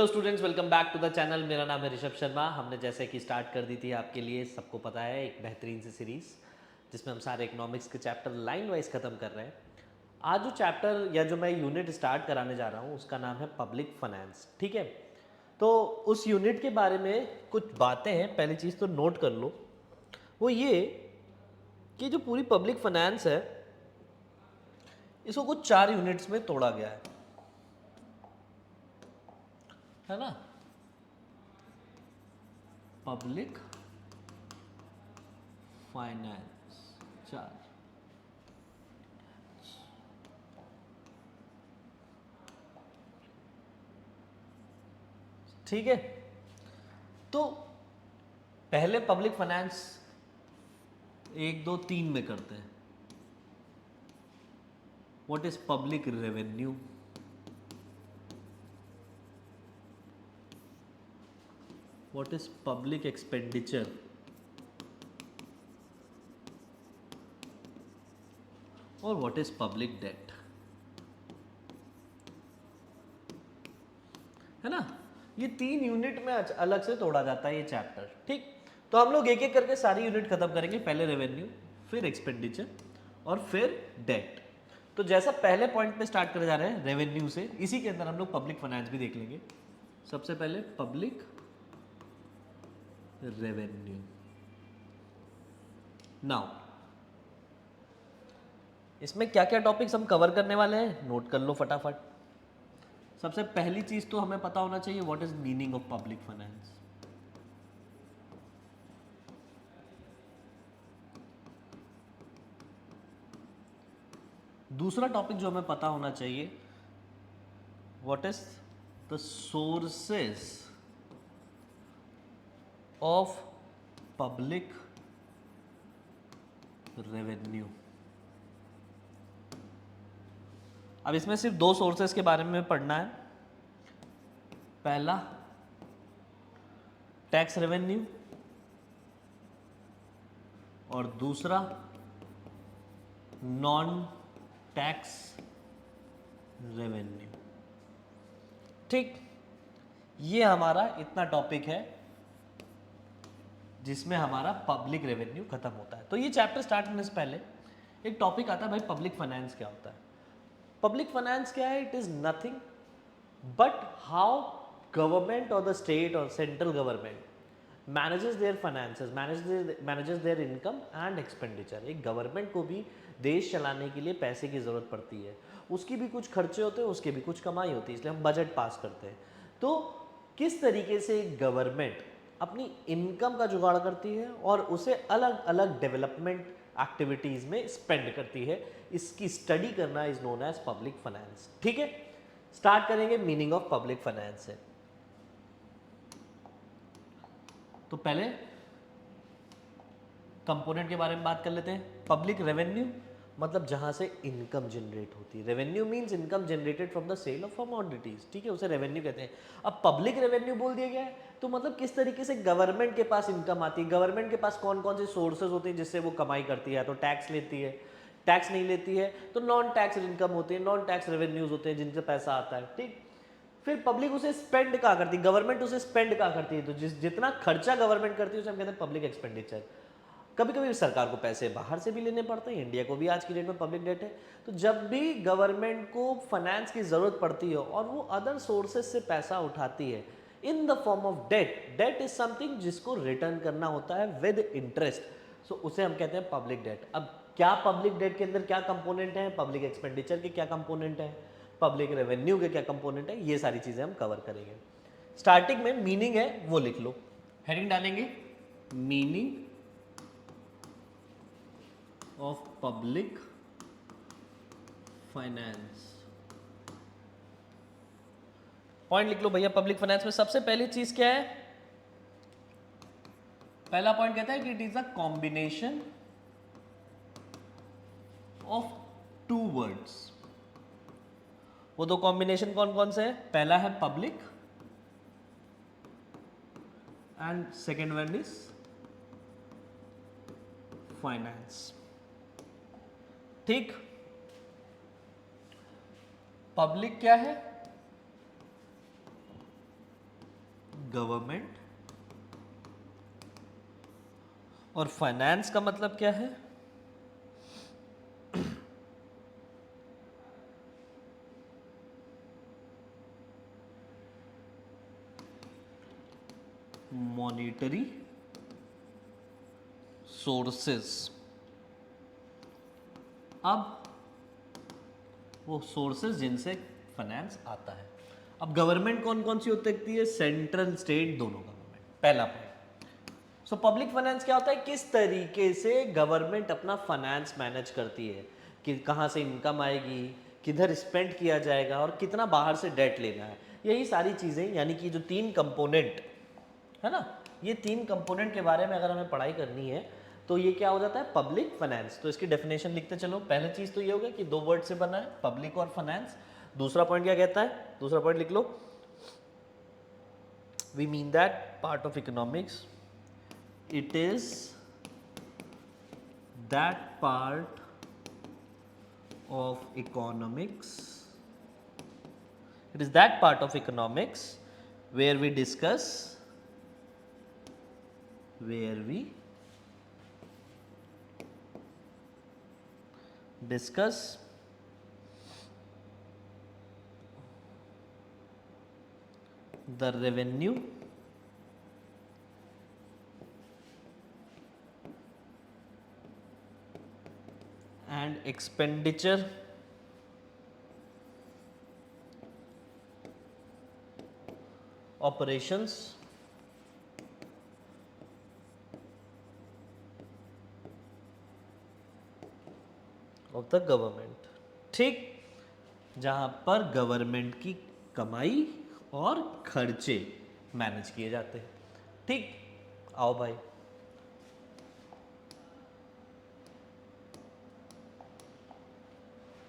Hello students, welcome back to the channel. मेरा नाम है ऋषभ शर्मा। हमने जैसे कि स्टार्ट कर दी थी आपके लिए, सबको पता है, एक बेहतरीन सी सीरीज़ जिसमें हम सारे इकोनॉमिक्स के चैप्टर लाइन वाइज ख़त्म कर रहे हैं। आज जो चैप्टर या जो मैं यूनिट स्टार्ट कराने जा रहा हूँ उसका नाम है पब्लिक फाइनेंस। ठीक है, तो उस यूनिट के बारे में कुछ बातें हैं। पहली चीज़ तो नोट कर लो, वो ये कि जो पूरी पब्लिक फाइनेंस है इसको कुछ 4 यूनिट्स में तोड़ा गया है ना। Public finance 4। ठीक है, तो पहले पब्लिक फाइनेंस 1 2 3 में करते हैं। What is public revenue? What is public expenditure? और व्हाट इज पब्लिक डेट? है ना। ये 3 यूनिट में अलग से तोड़ा जाता है ये चैप्टर। ठीक, तो हम लोग एक एक करके सारी यूनिट खत्म करेंगे। पहले रेवेन्यू, फिर एक्सपेंडिचर और फिर डेट। तो जैसा पहले पॉइंट पे स्टार्ट कर जा रहे हैं रेवेन्यू से, इसी के अंदर हम लोग पब्लिक फाइनेंस भी देख लेंगे। सबसे पहले पब्लिक रेवेन्यू। नाउ इसमें क्या क्या टॉपिक्स हम कवर करने वाले हैं नोट कर लो फटाफट। सबसे पहली चीज तो हमें पता होना चाहिए what is meaning of public finance. दूसरा टॉपिक जो हमें पता होना चाहिए, what is the sources of public revenue. अब इसमें सिर्फ 2 सोर्सेस के बारे में पढ़ना है। पहला टैक्स रेवेन्यू और दूसरा नॉन टैक्स रेवेन्यू। ठीक, ये हमारा इतना टॉपिक है जिसमें हमारा पब्लिक रेवेन्यू खत्म होता है। तो ये चैप्टर स्टार्ट करने से पहले एक टॉपिक आता है, भाई पब्लिक फाइनेंस क्या होता है। पब्लिक फाइनेंस क्या है? It is nothing but how government और द स्टेट और central government manages their finances, manages their income and expenditure. एक गवर्नमेंट को भी देश चलाने के लिए पैसे की ज़रूरत पड़ती है, उसकी भी कुछ खर्चे होते हैं, उसके भी कुछ कमाई होती है, इसलिए हम बजट पास करते हैं। तो किस तरीके से गवर्नमेंट अपनी इनकम का जुगाड़ करती है और उसे अलग अलग डेवलपमेंट एक्टिविटीज़ में स्पेंड करती है, इसकी स्टडी करना is known as public finance. ठीक है, स्टार्ट करेंगे मीनिंग ऑफ पब्लिक फाइनेंस से। तो पहले कंपोनेंट के बारे में बात कर लेते हैं। पब्लिक रेवेन्यू मतलब जहां से इनकम जनरेट होती है। Revenue means income generated from the sale of commodities. ठीक है, उसे रेवेन्यू कहते हैं। अब पब्लिक रेवेन्यू बोल दिया गया है तो मतलब किस तरीके से गवर्नमेंट के पास इनकम आती है, गवर्नमेंट के पास कौन कौन से सोर्सेज होते हैं जिससे वो कमाई करती है। तो टैक्स लेती है, टैक्स नहीं लेती है तो नॉन टैक्स इनकम होती है, नॉन टैक्स रेवेन्यूज होते हैं जिनसे पैसा आता है। ठीक, फिर पब्लिक उसे स्पेंड कहाँ करती है, गवर्नमेंट उसे स्पेंड कहाँ करती है। तो जितना खर्चा गवर्नमेंट करती है उसे हम कहते हैं पब्लिक एक्सपेंडिचर। कभी कभी सरकार को पैसे बाहर से भी लेने पड़ते हैं, इंडिया को भी आज की डेट में पब्लिक डेट है। तो जब भी गवर्नमेंट को फाइनेंस की ज़रूरत पड़ती है और वो अदर सोर्सेज से पैसा उठाती है in the form of debt, debt is something जिसको रिटर्न करना होता है विद इंटरेस्ट, सो उसे हम कहते हैं पब्लिक डेट। अब क्या पब्लिक डेट के अंदर क्या कंपोनेंट है, पब्लिक एक्सपेंडिचर के क्या कंपोनेंट है, पब्लिक रेवेन्यू के क्या कंपोनेंट है, ये सारी चीज़ें हम कवर करेंगे। स्टार्टिंग में मीनिंग है वो लिख लो, हेडिंग डालेंगे meaning of public finance. Point लिख लो भैया। पब्लिक फाइनेंस में सबसे पहली चीज क्या है? पहला पॉइंट कहता है कि it is a combination of 2 words. वो 2 कॉम्बिनेशन कौन कौन से है? पहला है public and second one is finance. ठीक, पब्लिक क्या है? गवर्नमेंट, और फाइनेंस का मतलब क्या है? Monetary sources. अब वो सोर्सेस जिनसे फाइनेंस आता है। अब गवर्नमेंट कौन कौन सी होती है? सेंट्रल स्टेट दोनों गवर्नमेंट। पहला पॉइंट। सो पब्लिक फाइनेंस क्या होता है? किस तरीके से गवर्नमेंट अपना फाइनेंस मैनेज करती है, कि कहाँ से इनकम आएगी, किधर स्पेंड किया जाएगा, और कितना बाहर से डेट लेना है। यही सारी चीज़ें, यानी कि जो तीन कंपोनेंट है ना, ये तीन कंपोनेंट के बारे में अगर हमें पढ़ाई करनी है तो ये क्या हो जाता है? Public finance. तो इसकी डेफिनेशन लिखते चलो। पहली चीज़ तो ये हो गया कि दो वर्ड से बना है, पब्लिक और फाइनेंस। दूसरा पॉइंट क्या कहता है? दूसरा पॉइंट लिख लो, we mean that part of economics, it is that part of economics, it is that part of economics where we discuss the revenue and expenditure operations of the government. ठीक, जहां पर government की कमाई और खर्चे manage किए जाते हैं। ठीक, आओ भाई,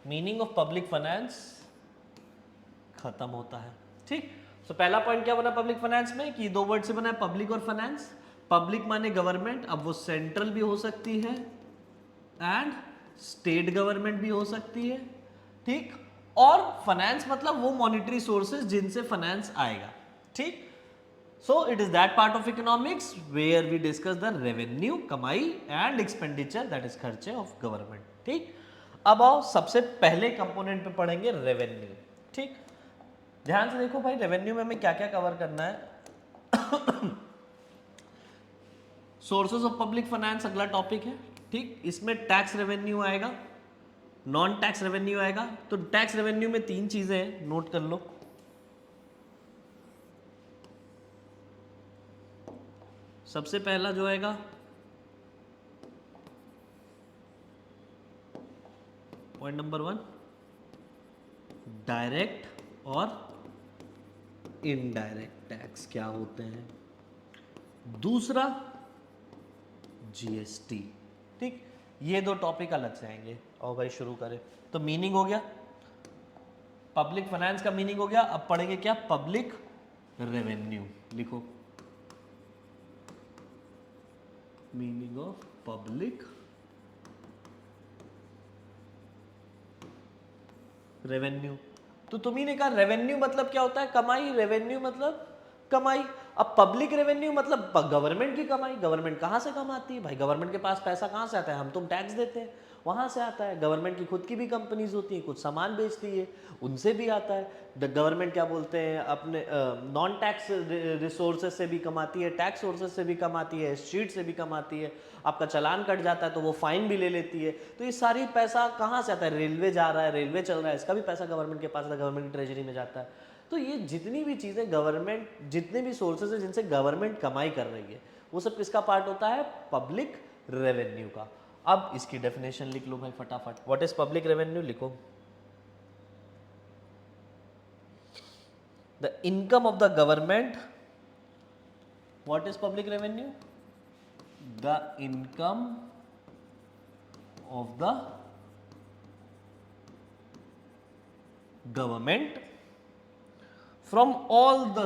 मीनिंग ऑफ पब्लिक फाइनेंस खत्म होता है। ठीक, सो पहला पॉइंट क्या बना पब्लिक फाइनेंस में? कि दो वर्ड से बना है, पब्लिक और फाइनेंस। पब्लिक माने गवर्नमेंट, अब वो सेंट्रल भी हो सकती है एंड स्टेट गवर्नमेंट भी हो सकती है। ठीक, और फाइनेंस मतलब वो मॉनिटरी सोर्सेज जिनसे फाइनेंस आएगा। ठीक, so it is that part of economics where we discuss the revenue, कमाई, एंड एक्सपेंडिचर, दैट इज खर्चे ऑफ गवर्नमेंट। ठीक, अब आओ सबसे पहले कंपोनेंट पे पढ़ेंगे रेवेन्यू। ठीक, ध्यान से देखो भाई, रेवेन्यू में हमें क्या क्या कवर करना है। सोर्सेज ऑफ पब्लिक फाइनेंस अगला टॉपिक है। ठीक, इसमें टैक्स रेवेन्यू आएगा, नॉन टैक्स रेवेन्यू आएगा। तो टैक्स रेवेन्यू में तीन चीजें हैं, नोट कर लो। सबसे पहला जो आएगा पॉइंट नंबर 1, डायरेक्ट और इनडायरेक्ट टैक्स क्या होते हैं। दूसरा जीएसटी। ठीक, ये दो टॉपिक अलग से आएंगे। और भाई शुरू करें। तो मीनिंग हो गया, पब्लिक फाइनेंस का मीनिंग हो गया। अब पढ़ेंगे क्या? Public revenue. लिखो, मीनिंग ऑफ पब्लिक रेवेन्यू। तो तुम्ही ने कहा रेवेन्यू मतलब क्या होता है? कमाई। रेवेन्यू मतलब कमाई। अब पब्लिक रेवेन्यू मतलब गवर्नमेंट की कमाई। गवर्नमेंट कहाँ से कमाती है भाई? गवर्नमेंट के पास पैसा कहाँ से आता है? हम तुम टैक्स देते हैं, वहाँ से आता है। गवर्नमेंट की खुद की भी कंपनीज होती हैं, कुछ सामान बेचती है, उनसे भी आता है। द गवर्नमेंट क्या बोलते हैं, अपने नॉन टैक्स रिसोर्सेज से भी कमाती है, टैक्स सोर्सेज से भी कमाती है, शीट से भी कमाती है। आपका चालान कट जाता है तो वो फाइन भी ले लेती है। तो ये सारी पैसा कहाँ से आता है? रेलवे जा रहा है, रेलवे चल रहा है, इसका भी पैसा गवर्नमेंट के पास, गवर्नमेंट की ट्रेजरी में जाता है। तो ये जितनी भी चीज़ें गवर्नमेंट, जितने भी सोर्सेज हैं जिनसे गवर्नमेंट कमाई कर रही है, वो सब किसका पार्ट होता है? पब्लिक रेवेन्यू का। अब इसकी डेफिनेशन लिख लो भाई फटाफट। What is public revenue? लिखो, the income of the government. What is public revenue? The income of the government from all the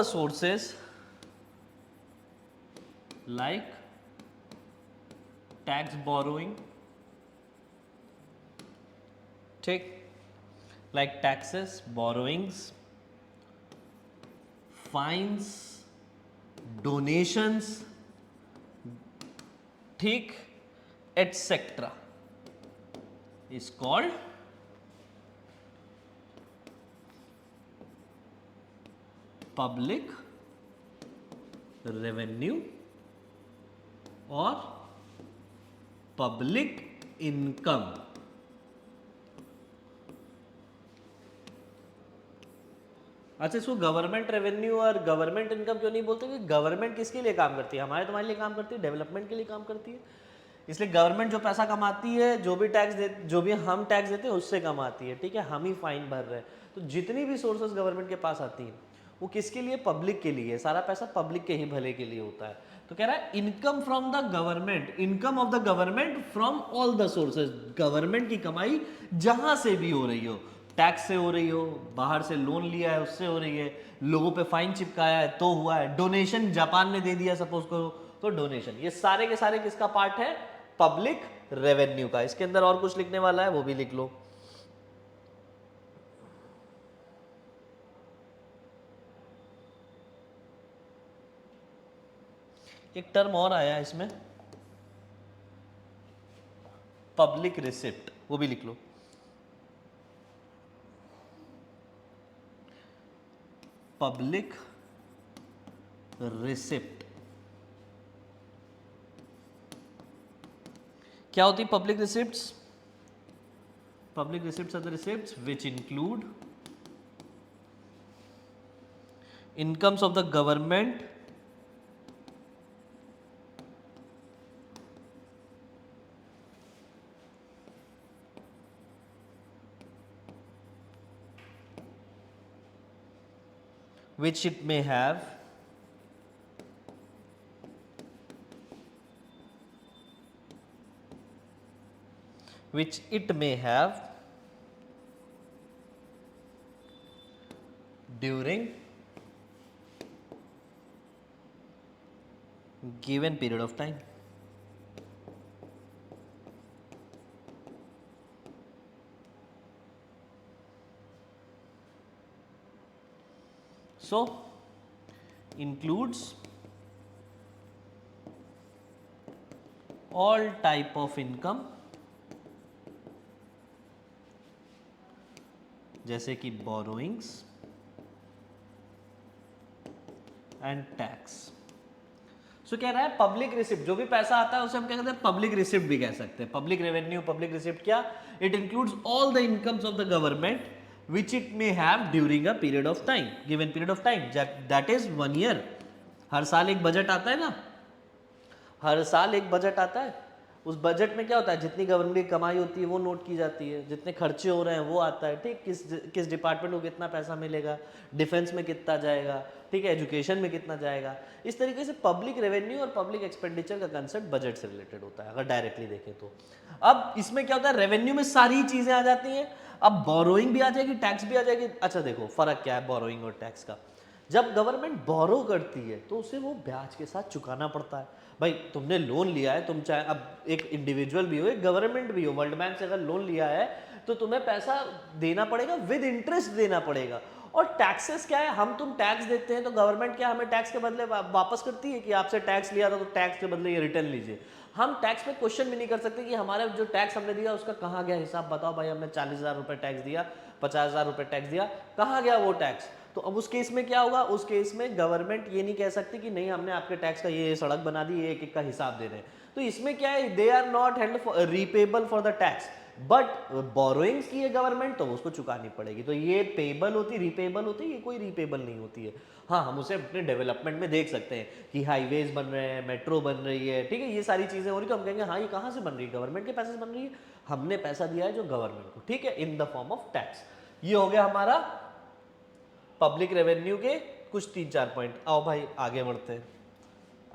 sources, like tax borrowing, ठीक, like taxes, borrowings, fines, donations, ठीक, etcetera is called public revenue और public income. अच्छा, इसको government revenue और government income क्यों नहीं बोलते? क्योंकि गवर्नमेंट किसके लिए काम करती है? हमारे तुम्हारे लिए काम करती है, डेवलपमेंट के लिए काम करती है। इसलिए गवर्नमेंट जो पैसा कमाती है, जो भी टैक्स दे, जो भी हम टैक्स देते हैं उससे कमाती है, ठीक है, हम ही फाइन भर रहे हैं। तो जितनी भी सोर्सेज गवर्नमेंट के पास आती हैं वो किसके लिए? पब्लिक के लिए। सारा पैसा पब्लिक के ही भले के लिए होता है। तो कह रहा है income from the government, income of the government from all the sources, government की कमाई जहां से भी हो रही हो, टैक्स से हो रही हो, बाहर से लोन लिया है उससे हो रही है, लोगों पे फाइन चिपकाया है तो हुआ है, डोनेशन जापान ने दे दिया सपोज करो तो डोनेशन, ये सारे के सारे किसका पार्ट है? पब्लिक रेवेन्यू का। इसके अंदर और कुछ लिखने वाला है वो भी लिख लो। एक टर्म और आया है इसमें, पब्लिक रिसिप्ट, वो भी लिख लो। पब्लिक रिसिप्ट क्या होती है? Public receipts, public receipts are the receipts which include incomes of the government which it may have during given period of time. So includes all type of income जैसे कि borrowings and tax. सो कह रहा है public receipt, जो भी पैसा आता है उसे हम क्या कहते हैं? पब्लिक रिसिप्ट भी कह सकते हैं। पब्लिक रेवेन्यू, पब्लिक रिसिप्ट क्या? It includes all the incomes of the government which it may have during a period of time, given period of time, that is 1 year. हर साल एक बजट आता है ना, हर साल एक बजट आता है। उस बजट में क्या होता है? जितनी गवर्नमेंट की कमाई होती है वो नोट की जाती है, जितने खर्चे हो रहे हैं वो आता है, ठीक, किस डिपार्टमेंट को कितना पैसा मिलेगा, डिफेंस में कितना जाएगा, ठीक है, एजुकेशन में कितना जाएगा। इस तरीके से पब्लिक रेवेन्यू और पब्लिक एक्सपेंडिचर का कंसेप्ट बजट से रिलेटेड होता है अगर डायरेक्टली देखें तो। अब इसमें क्या होता है? रेवेन्यू में सारी चीजें आ जाती हैं। अब बोरोइंग भी आ जाएगी, टैक्स भी आ जाएगी। अच्छा देखो फर्क क्या है बोरोइंग और टैक्स का। जब गवर्नमेंट बोरो करती है तो उसे वो ब्याज के साथ चुकाना पड़ता है। भाई तुमने लोन लिया है, तुम चाहे अब एक इंडिविजुअल भी हो, एक गवर्नमेंट भी हो, वर्ल्ड बैंक से अगर लोन लिया है तो तुम्हें पैसा देना पड़ेगा, विद इंटरेस्ट देना पड़ेगा। और टैक्सेस क्या है? हम तुम टैक्स देते हैं तो गवर्नमेंट क्या हमें टैक्स के बदले वापस करती है कि आपसे टैक्स लिया था तो टैक्स के बदले ये रिटर्न लीजिए। हम टैक्स पे क्वेश्चन भी नहीं कर सकते कि हमारा जो टैक्स हमने दिया उसका कहाँ गया हिसाब बताओ। भाई हमने 40,000 रुपये टैक्स दिया, 50,000 रुपये टैक्स दिया, कहाँ गया वो टैक्स? तो अब उस केस में क्या होगा? उस केस में गवर्नमेंट ये नहीं कह सकती कि नहीं हमने आपके टैक्स का ये सड़क बना दी, ये एक एक का हिसाब दे रहे हैं। तो इसमें क्या है? They are not held repayable for the tax, but borrowings की है गवर्नमेंट तो उसको चुकानी पड़ेगी। तो ये पेबल होती, रीपेबल होती है, ये कोई रीपेबल नहीं होती है। हाँ, हम उसे अपने डेवलपमेंट में देख सकते हैं कि हाईवेज बन रहे हैं, मेट्रो बन रही है, ठीक है, ये सारी चीजें हो रही तो हम कहेंगे हाँ ये कहाँ से बन रही है? गवर्नमेंट के पैसे से बन रही है, हमने पैसा दिया है जो गवर्नमेंट को, ठीक है, in the form of tax. ये हो गया हमारा पब्लिक रेवेन्यू के कुछ 3-4 पॉइंट। आओ भाई आगे बढ़ते हैं।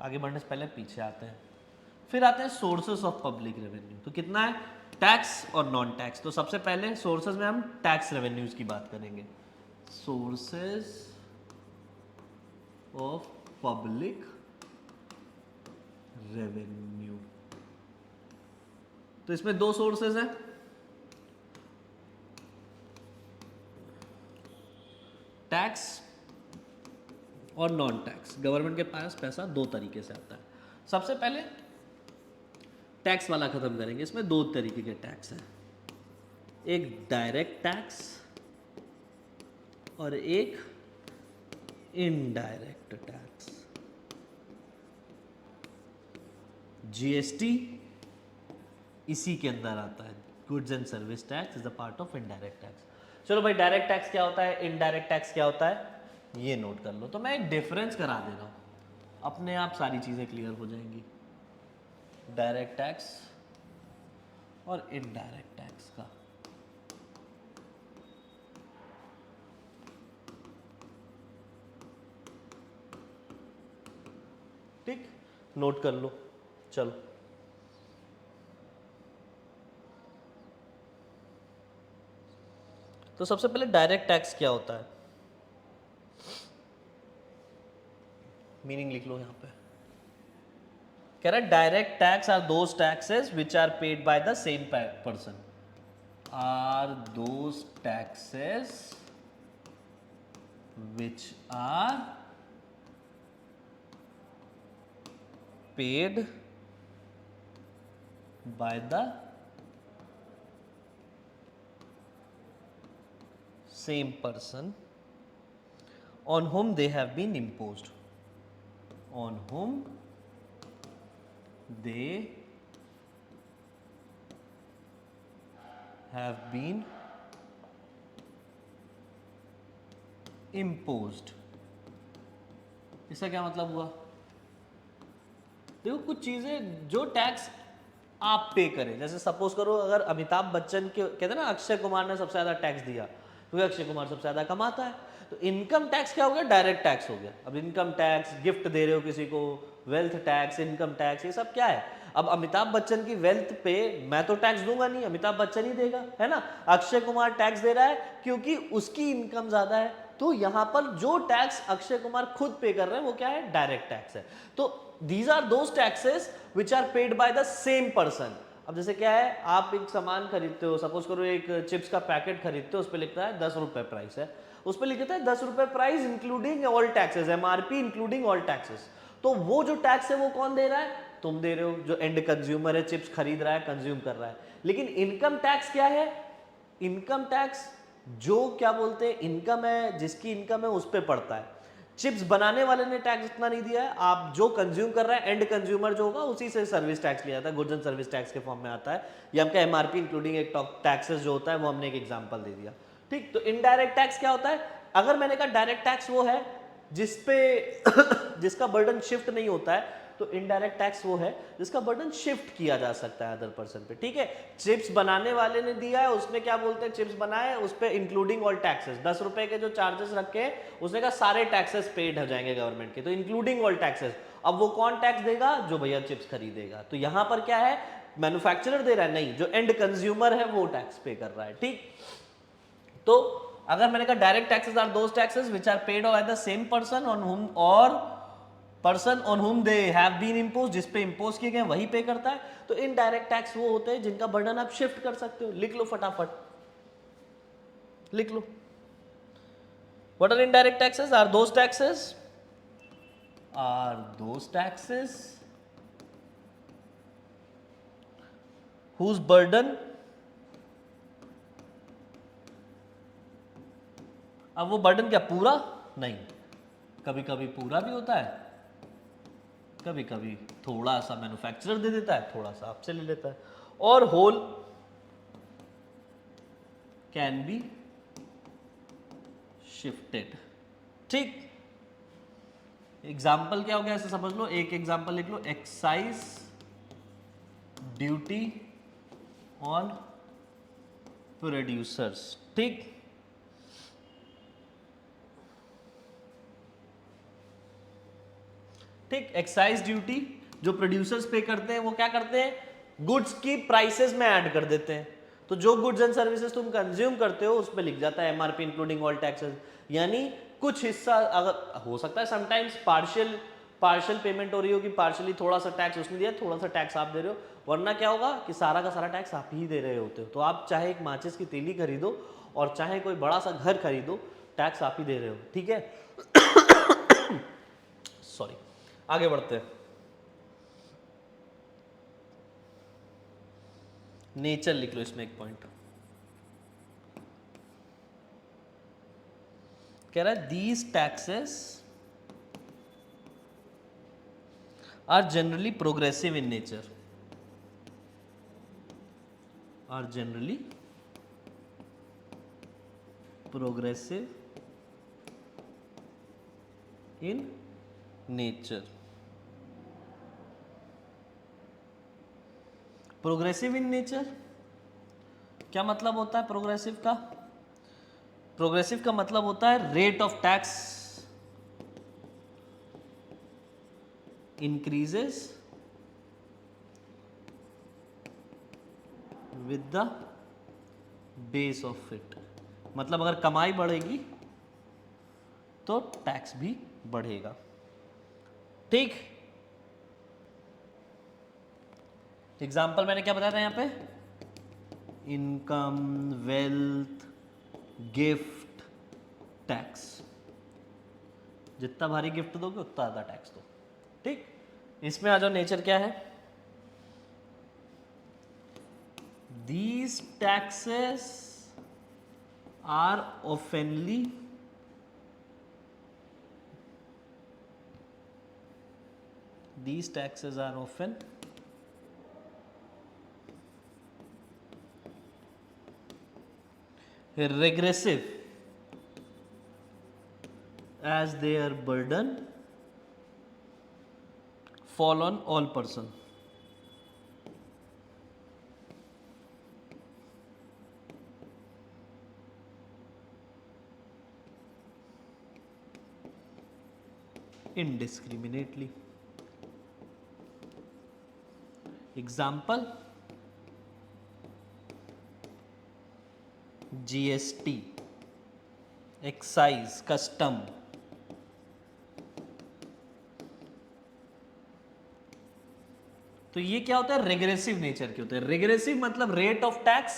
आगे बढ़ने से पहले पीछे आते हैं, फिर आते हैं सोर्सेस ऑफ पब्लिक रेवेन्यू। तो कितना है? टैक्स और नॉन टैक्स। तो सबसे पहले सोर्सेस में हम टैक्स रेवेन्यूज की बात करेंगे। सोर्सेस ऑफ पब्लिक रेवेन्यू, तो इसमें दो सोर्सेस हैं, टैक्स और नॉन टैक्स। गवर्नमेंट के पास पैसा दो तरीके से आता है। सबसे पहले टैक्स वाला खत्म करेंगे। इसमें दो तरीके के टैक्स हैं, एक डायरेक्ट टैक्स और एक इनडायरेक्ट टैक्स। जीएसटी इसी के अंदर आता है। Goods and service tax is a part of indirect tax. चलो भाई, डायरेक्ट टैक्स क्या होता है, इनडायरेक्ट टैक्स क्या होता है, ये नोट कर लो। तो मैं एक डिफरेंस करा दे रहा हूं, अपने आप सारी चीजें क्लियर हो जाएंगी। डायरेक्ट टैक्स और इनडायरेक्ट टैक्स का। ठीक, नोट कर लो। चलो, तो सबसे पहले डायरेक्ट टैक्स क्या होता है, मीनिंग लिख लो यहां पे। कह रहा है direct tax are those taxes which are paid by the same person. Are those taxes which are paid by the same person on whom they have been imposed, on whom they have been imposed। इसका क्या मतलब हुआ, देखो कुछ चीजें जो tax आप पे करें, जैसे सपोज करो अगर अमिताभ बच्चन के कहते हैं ना अक्षय कुमार ने सबसे ज्यादा टैक्स दिया क्योंकि अक्षय कुमार सबसे ज्यादा कमाता है, तो इनकम टैक्स क्या हो गया, डायरेक्ट टैक्स हो गया। अब इनकम टैक्स, गिफ्ट दे रहे हो किसी को, वेल्थ टैक्स, इनकम टैक्स, ये सब क्या है। अब अमिताभ बच्चन की वेल्थ पे मैं तो टैक्स दूंगा नहीं, अमिताभ बच्चन ही देगा, है ना। अक्षय कुमार टैक्स दे रहा है क्योंकि उसकी इनकम ज्यादा है, तो यहां पर जो टैक्स अक्षय कुमार खुद पे कर रहे हैं वो क्या है, डायरेक्ट टैक्स है। तो these are those taxes which are paid by the same person. अब जैसे क्या है, आप एक सामान खरीदते हो, सपोज करो एक चिप्स का पैकेट खरीदते हो, उस पर लिखता है 10 रुपए प्राइस है, उस पर लिखता है 10 रुपए price including all taxes, MRP including all taxes. तो वो जो टैक्स है वो कौन दे रहा है, तुम दे रहे हो, जो एंड कंज्यूमर है, चिप्स खरीद रहा है, कंज्यूम कर रहा है। लेकिन इनकम टैक्स क्या है, इनकम टैक्स जो क्या बोलते हैं इनकम है, जिसकी इनकम है उस पर पड़ता है। चिप्स बनाने वाले ने टैक्स इतना नहीं दिया है, आप जो कंज्यूम कर रहा है एंड कंज्यूमर जो होगा उसी से सर्विस टैक्स लिया जाता है, गुड्स एंड सर्विस टैक्स के फॉर्म में आता है। ये आपका एमआरपी इंक्लूडिंग एक टैक्सेस जो होता है वो हमने एक एग्जांपल दे दिया। ठीक, तो इनडायरेक्ट टैक्स क्या होता है, अगर मैंने कहा डायरेक्ट टैक्स वो है जिसपे जिसका बर्डन शिफ्ट नहीं होता है, तो इनडायरेक्ट टैक्स वो है जिसका बर्डन शिफ्ट किया जा सकता है अदर पर्सन पे। ठीक है, चिप्स बनाने वाले ने दिया है, उसने क्या बोलते हैं चिप्स बनाए, उस पे इंक्लूडिंग ऑल टैक्सेस, 10 रुपए के जो चार्जेस रखे हैं उसने कहा सारे टैक्सेस पेड हो जाएंगे गवर्नमेंट के, तो इंक्लूडिंग ऑल टैक्सेस। अब वो कौन टैक्स देगा, जो भैया चिप्स खरीदेगा। तो यहां पर क्या है, मैन्युफैक्चरर दे रहा है, नहीं, जो एंड कंज्यूमर है वो टैक्स पे कर रहा है। ठीक, तो अगर मैंने कहा direct taxes are those taxes which are paid by the same person on whom और पर्सन ऑन हुम दे हैव बीन इम्पोज, जिस पे इम्पोज किए गए वही पे करता है। तो इनडायरेक्ट टैक्स वो होते हैं जिनका बर्डन आप शिफ्ट कर सकते हो। लिख लो फटाफट, लिख लो। What are indirect taxes, are those taxes, are those taxes whose burden, अब वो बर्डन क्या पूरा नहीं, कभी कभी पूरा भी होता है, कभी कभी थोड़ा सा मैन्युफैक्चरर दे देता है, थोड़ा सा आपसे ले लेता है, और होल कैन बी शिफ्टेड। ठीक, एग्जाम्पल क्या हो गया ऐसे समझ लो, एक एग्जाम्पल लिख लो, एक्साइज ड्यूटी ऑन प्रोड्यूसर्स। ठीक, ठीक, एक्साइज ड्यूटी जो प्रोड्यूसर्स पे करते हैं वो क्या करते हैं, गुड्स की प्राइसेस में ऐड कर देते हैं। तो जो गुड्स एंड सर्विसेज तुम कंज्यूम करते हो उस पे लिख जाता है एमआरपी इंक्लूडिंग ऑल टैक्सेस, यानी कुछ हिस्सा अगर हो सकता है समटाइम्स पार्शियल पेमेंट हो रही हो कि पार्शियली थोड़ा सा टैक्स उसने दिया, थोड़ा सा टैक्स आप दे रहे हो, वरना क्या होगा कि सारा का सारा टैक्स आप ही दे रहे होते हो। तो आप चाहे एक माचिस की तीली खरीदो और चाहे कोई बड़ा सा घर खरीदो, टैक्स आप ही दे रहे हो, ठीक है। सॉरी, आगे बढ़ते हैं। नेचर लिख लो इसमें एक पॉइंट, कह रहा है these taxes are generally progressive in nature, are generally progressive in nature. Progressive in nature क्या मतलब होता है प्रोग्रेसिव का? प्रोग्रेसिव का मतलब होता है rate of tax increases with the base of it. मतलब अगर कमाई बढ़ेगी तो टैक्स भी बढ़ेगा, ठीक। एग्जाम्पल मैंने क्या बताया था यहाँ पे? Income, wealth, gift, tax. जितना भारी गिफ्ट दोगे उतना ज़्यादा टैक्स दो, ठीक। इसमें आ जाओ, नेचर क्या है? These taxes are oftenly regressive as their burden fall on all person. Indiscriminately. Example, GST, excise, custom। तो ये क्या होता है? रेग्रेसिव नेचर के होते हैं। रेग्रेसिव मतलब रेट ऑफ टैक्स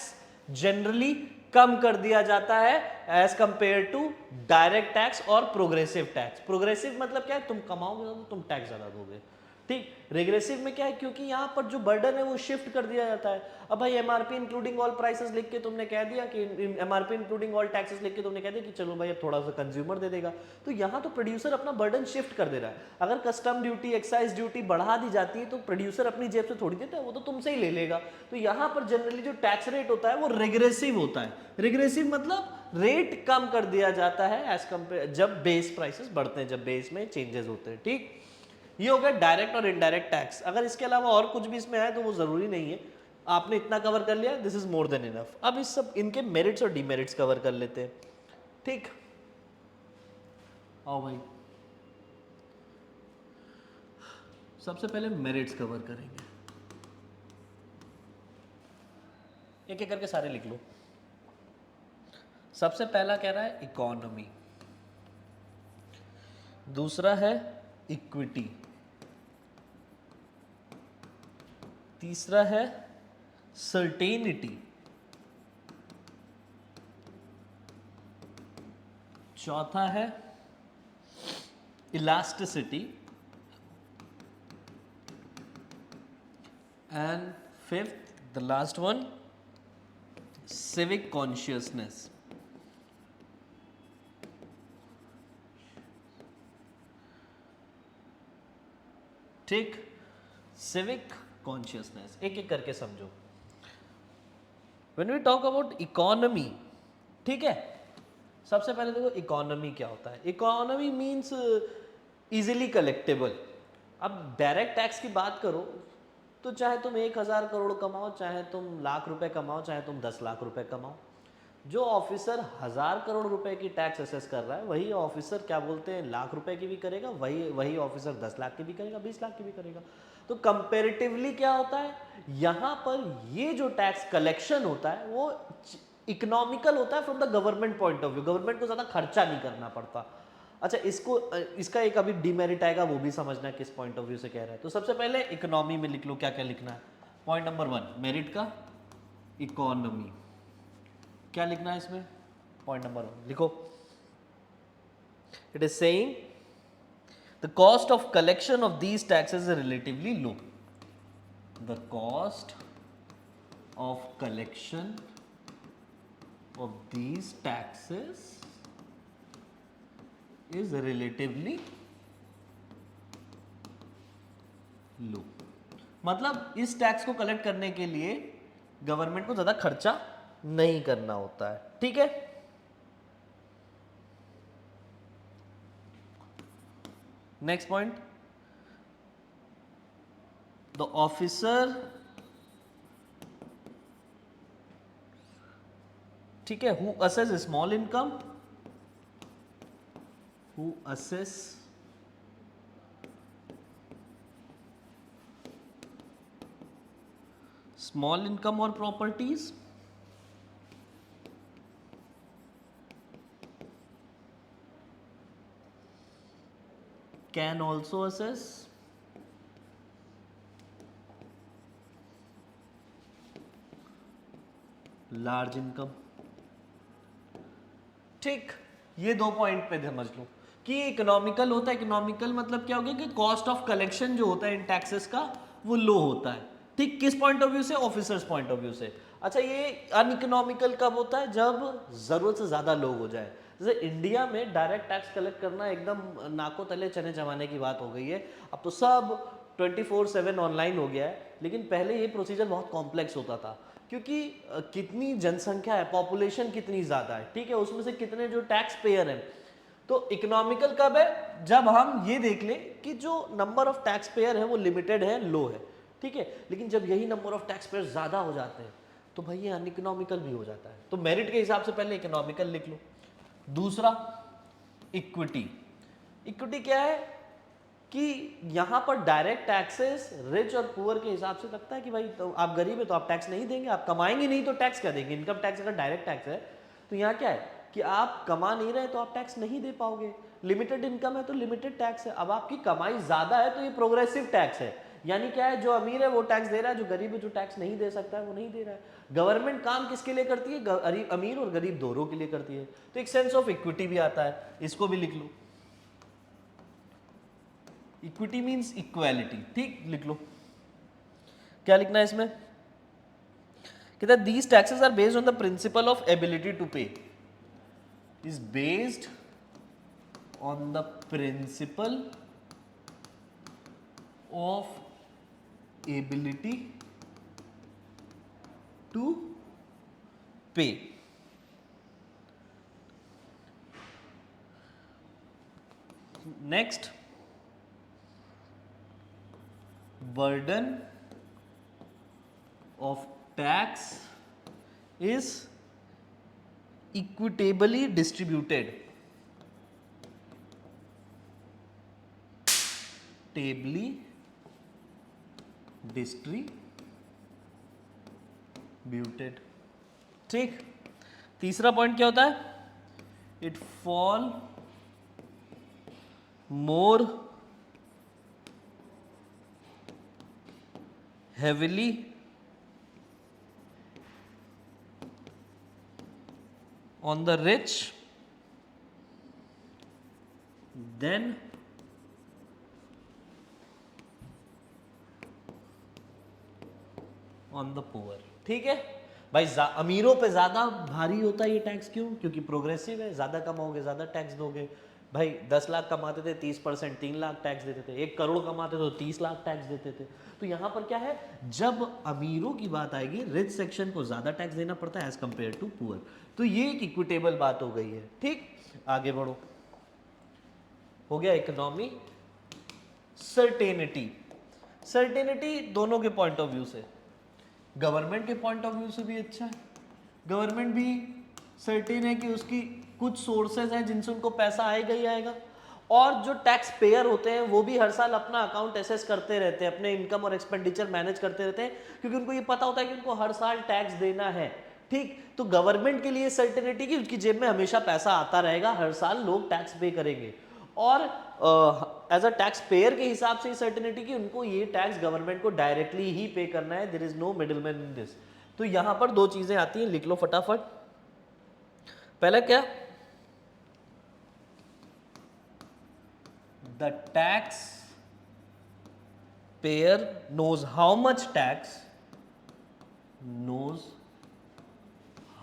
जनरली कम कर दिया जाता है as compare to direct tax और प्रोग्रेसिव टैक्स। प्रोग्रेसिव मतलब क्या है? तुम कमाओगे तो तुम टैक्स ज्यादा दोगे, ठीक। रेग्रेसिव में क्या है? क्योंकि यहाँ पर जो बर्डन है वो शिफ्ट कर दिया जाता है। अब भाई एमआरपी इंक्लूडिंग ऑल प्राइसेस लिख के तुमने कह दिया कि एमआरपी इंक्लूडिंग ऑल टैक्सेस लिख के तुमने कह दिया कि चलो भाई अब थोड़ा सा कंज्यूमर दे देगा, तो यहाँ तो प्रोड्यूसर अपना बर्डन शिफ्ट कर दे रहा है। अगर कस्टम ड्यूटी, एक्साइज ड्यूटी बढ़ा दी जाती है तो प्रोड्यूसर अपनी जेब से थोड़ी देता है, वो तो तुमसे ही ले लेगा। तो यहाँ पर जनरली जो टैक्स रेट होता है वो रेग्रेसिव होता है। रेग्रेसिव मतलब रेट कम कर दिया जाता है एज कंपेयर जब बेस प्राइसेस बढ़ते हैं, जब बेस में चेंजेस होते हैं, ठीक। ये हो गया डायरेक्ट और इनडायरेक्ट टैक्स। अगर इसके अलावा और कुछ भी इसमें आए तो वो जरूरी नहीं है, आपने इतना कवर कर लिया, this is more than enough. अब इस सब इनके मेरिट्स और डीमेरिट्स कवर कर लेते हैं, ठीक। आओ भाई, सबसे पहले मेरिट्स कवर करेंगे, एक एक करके सारे लिख लो। सबसे पहला कह रहा है इकोनॉमी, दूसरा है इक्विटी, तीसरा है सर्टेनिटी, चौथा है elasticity, and fifth the last one civic consciousness. ठीक, सिविक कॉन्शियसनेस एक एक करके समझो। When we talk about economy, ठीक है, सबसे पहले देखो इकोनॉमी क्या होता है। Economy means easily collectable. अब डायरेक्ट टैक्स की बात करो तो चाहे तुम 1000 करोड़ कमाओ, चाहे तुम लाख रुपए कमाओ, चाहे तुम 10 लाख रुपए कमाओ, जो ऑफिसर 1000 करोड़ रुपए की टैक्स असेस कर रहा है वही ऑफिसर क्या बोलते हैं लाख रुपए की भी करेगा, वही ऑफिसर 10 लाख की भी करेगा, 20 लाख की भी करेगा। तो कंपैरेटिवली क्या होता है, यहाँ पर ये जो टैक्स कलेक्शन होता है वो इकोनॉमिकल होता है from the government point of view. Government को ज़्यादा खर्चा नहीं करना पड़ता। अच्छा, इसका एक अभी डिमेरिट आएगा, वो भी समझना किस पॉइंट ऑफ व्यू से कह रहा है। तो सबसे पहले इकोनॉमी में लिख लो क्या क्या लिखना है। पॉइंट नंबर 1 मेरिट का इकोनॉमी, क्या लिखना है इसमें? पॉइंट नंबर 1 लिखो, It is saying the cost of collection of these taxes is relatively low. The cost of collection of these taxes is relatively low. मतलब इस टैक्स को कलेक्ट करने के लिए गवर्नमेंट को ज्यादा खर्चा नहीं करना होता है, ठीक है। नेक्स्ट पॉइंट, द ऑफिसर, ठीक है, who assess small income, who assess small income or properties can also assess large income। ठीक, ये दो पॉइंट पे समझ लो कि इकोनॉमिकल होता है। इकोनॉमिकल मतलब क्या हो गया कि कॉस्ट ऑफ कलेक्शन जो होता है इन टैक्सेस का वो लो होता है, ठीक, किस पॉइंट ऑफ व्यू से, ऑफिसर्स पॉइंट ऑफ व्यू से। अच्छा, ये अनइकोनॉमिकल कब होता है, जब जरूरत से ज्यादा लोग हो जाए। जैसे इंडिया में डायरेक्ट टैक्स कलेक्ट करना एकदम नाकों तले चने जमाने की बात हो गई है, अब तो सब 24/7 ऑनलाइन हो गया है, लेकिन पहले ये प्रोसीजर बहुत कॉम्प्लेक्स होता था, क्योंकि कितनी जनसंख्या है, पॉपुलेशन कितनी ज्यादा है, ठीक है, उसमें से कितने जो टैक्स पेयर हैं। तो इकोनॉमिकल कब है, जब हम ये देख लें कि जो नंबर ऑफ टैक्स पेयर है वो लिमिटेड है, लो है, ठीक है। लेकिन जब यही नंबर ऑफ टैक्स पेयर ज्यादा हो जाते हैं तो भाई ये अनइकोनॉमिकल भी हो जाता है। तो मेरिट के हिसाब से पहले इकोनॉमिकल लिख लो। दूसरा, इक्विटी। इक्विटी क्या है कि यहां पर डायरेक्ट टैक्सेस रिच और पुअर के हिसाब से लगता है कि भाई तो आप गरीब है तो आप टैक्स नहीं देंगे, आप कमाएंगे नहीं तो टैक्स क्या देंगे। इनकम टैक्स अगर डायरेक्ट टैक्स है तो यहाँ क्या है कि आप कमा नहीं रहे तो आप टैक्स नहीं दे पाओगे। लिमिटेड इनकम है तो लिमिटेड टैक्स है। अब आपकी कमाई ज्यादा है तो ये प्रोग्रेसिव टैक्स है, यानी क्या है, जो अमीर है वो टैक्स दे रहा है, जो गरीब है जो टैक्स नहीं दे सकता है वो नहीं दे रहा है। गवर्नमेंट काम किसके लिए करती है, अमीर और गरीब दोनों के लिए करती है। तो एक सेंस ऑफ इक्विटी भी आता है, इसको भी लिख लो। इक्विटी मीन्स इक्वालिटी, ठीक, लिख लो। क्या लिखना है इसमें, कहता है these taxes are based on the principle of ability to pay, is based on the principle of ability to pay. Next, burden of tax is equitably distributed, tably distributed, ठीक। तीसरा पॉइंट क्या होता है, it fall more heavily on the rich than on the poor, ठीक है भाई। अमीरों पे ज्यादा भारी होता है ये टैक्स, क्यों, क्योंकि प्रोग्रेसिव है, ज्यादा कमाओगे ज्यादा टैक्स दोगे। भाई 10 लाख कमाते थे 30%, 3 लाख टैक्स देते थे, 1 करोड़ कमाते थे तो 30 लाख टैक्स देते थे। तो यहाँ पर क्या है, जब अमीरों की बात आएगी रिच सेक्शन को ज्यादा टैक्स देना पड़ता है एज कंपेयर टू पुअर। तो ये एक इक्विटेबल बात हो गई है, ठीक। आगे बढ़ो, हो गया इकोनॉमी। सर्टेनिटी, सर्टेनिटी दोनों के पॉइंट ऑफ व्यू से, गवर्नमेंट के पॉइंट ऑफ व्यू से भी अच्छा है। गवर्नमेंट भी सर्टेन है कि उसकी कुछ सोर्सेज हैं जिनसे उनको पैसा आएगा ही आएगा, और जो टैक्स पेयर होते हैं वो भी हर साल अपना अकाउंट एसेस करते रहते हैं, अपने इनकम और एक्सपेंडिचर मैनेज करते रहते हैं, क्योंकि उनको ये पता होता है कि उनको हर साल टैक्स देना है, ठीक। तो गवर्नमेंट के लिए सर्टेनिटी कि उसकी जेब में हमेशा पैसा आता रहेगा, हर साल लोग टैक्स पे करेंगे, और एज अ टैक्स पेयर के हिसाब से सर्टेनिटी कि उनको ये टैक्स गवर्नमेंट को डायरेक्टली ही पे करना है, there is no middleman in this. तो यहां पर दो चीजें आती हैं, लिख लो फटाफट। पहला क्या, the tax payer knows how much tax, knows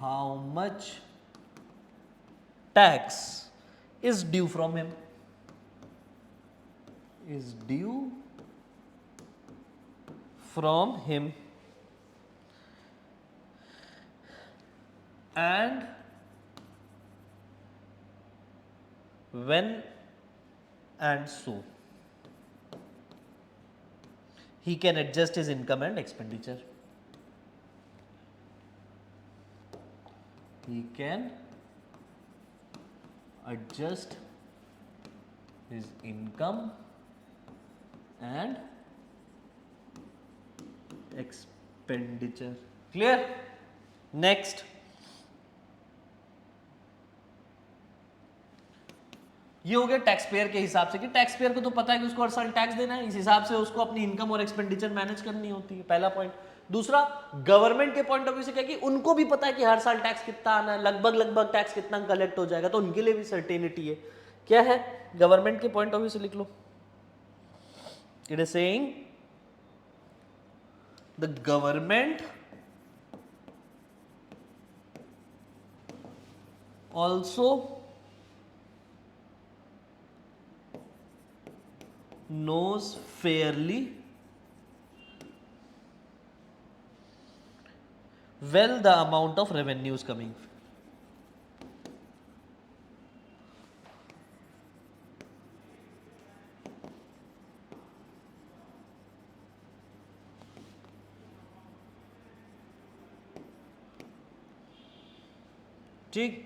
how much tax is due from him, is due from him, and when and so he can adjust his income and expenditure. He can adjust his income and expenditure. Clear? Next. ये हो गया tax payer के हिसाब से कि tax payer को तो पता है कि उसको हर साल टैक्स देना है, इस हिसाब से उसको अपनी इनकम और एक्सपेंडिचर मैनेज करनी होती है, पहला पॉइंट। दूसरा, गवर्नमेंट के पॉइंट ऑफ व्यू से क्या कि उनको भी पता है कि हर साल टैक्स कितना आना है, लगभग टैक्स कितना कलेक्ट हो जाएगा, तो उनके लिए भी सर्टेनिटी है। क्या है? गवर्नमेंट के पॉइंट ऑफ व्यू से लिख लो, it is saying the government also knows fairly well the amount of revenues coming. ठीक,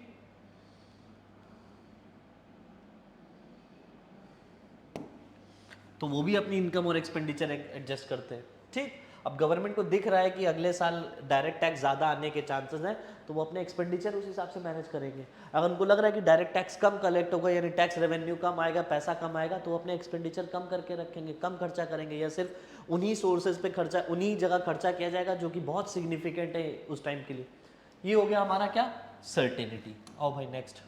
तो वो भी अपनी इनकम और एक्सपेंडिचर एडजस्ट करते हैं। ठीक, अब गवर्नमेंट को दिख रहा है कि अगले साल डायरेक्ट टैक्स ज़्यादा आने के चांसेस हैं, तो वो अपने एक्सपेंडिचर उस हिसाब से मैनेज करेंगे। अगर उनको लग रहा है कि डायरेक्ट टैक्स कम कलेक्ट होगा, यानी टैक्स रेवेन्यू कम आएगा, पैसा कम आएगा, तो वो अपने एक्सपेंडिचर कम करके रखेंगे, कम खर्चा करेंगे, या सिर्फ उन्हीं सोर्सेज पे खर्चा, उन्हीं जगह खर्चा किया जाएगा जो कि बहुत सिग्निफिकेंट है उस टाइम के लिए। ये हो गया हमारा क्या? सर्टेनिटी। आओ भाई नेक्स्ट,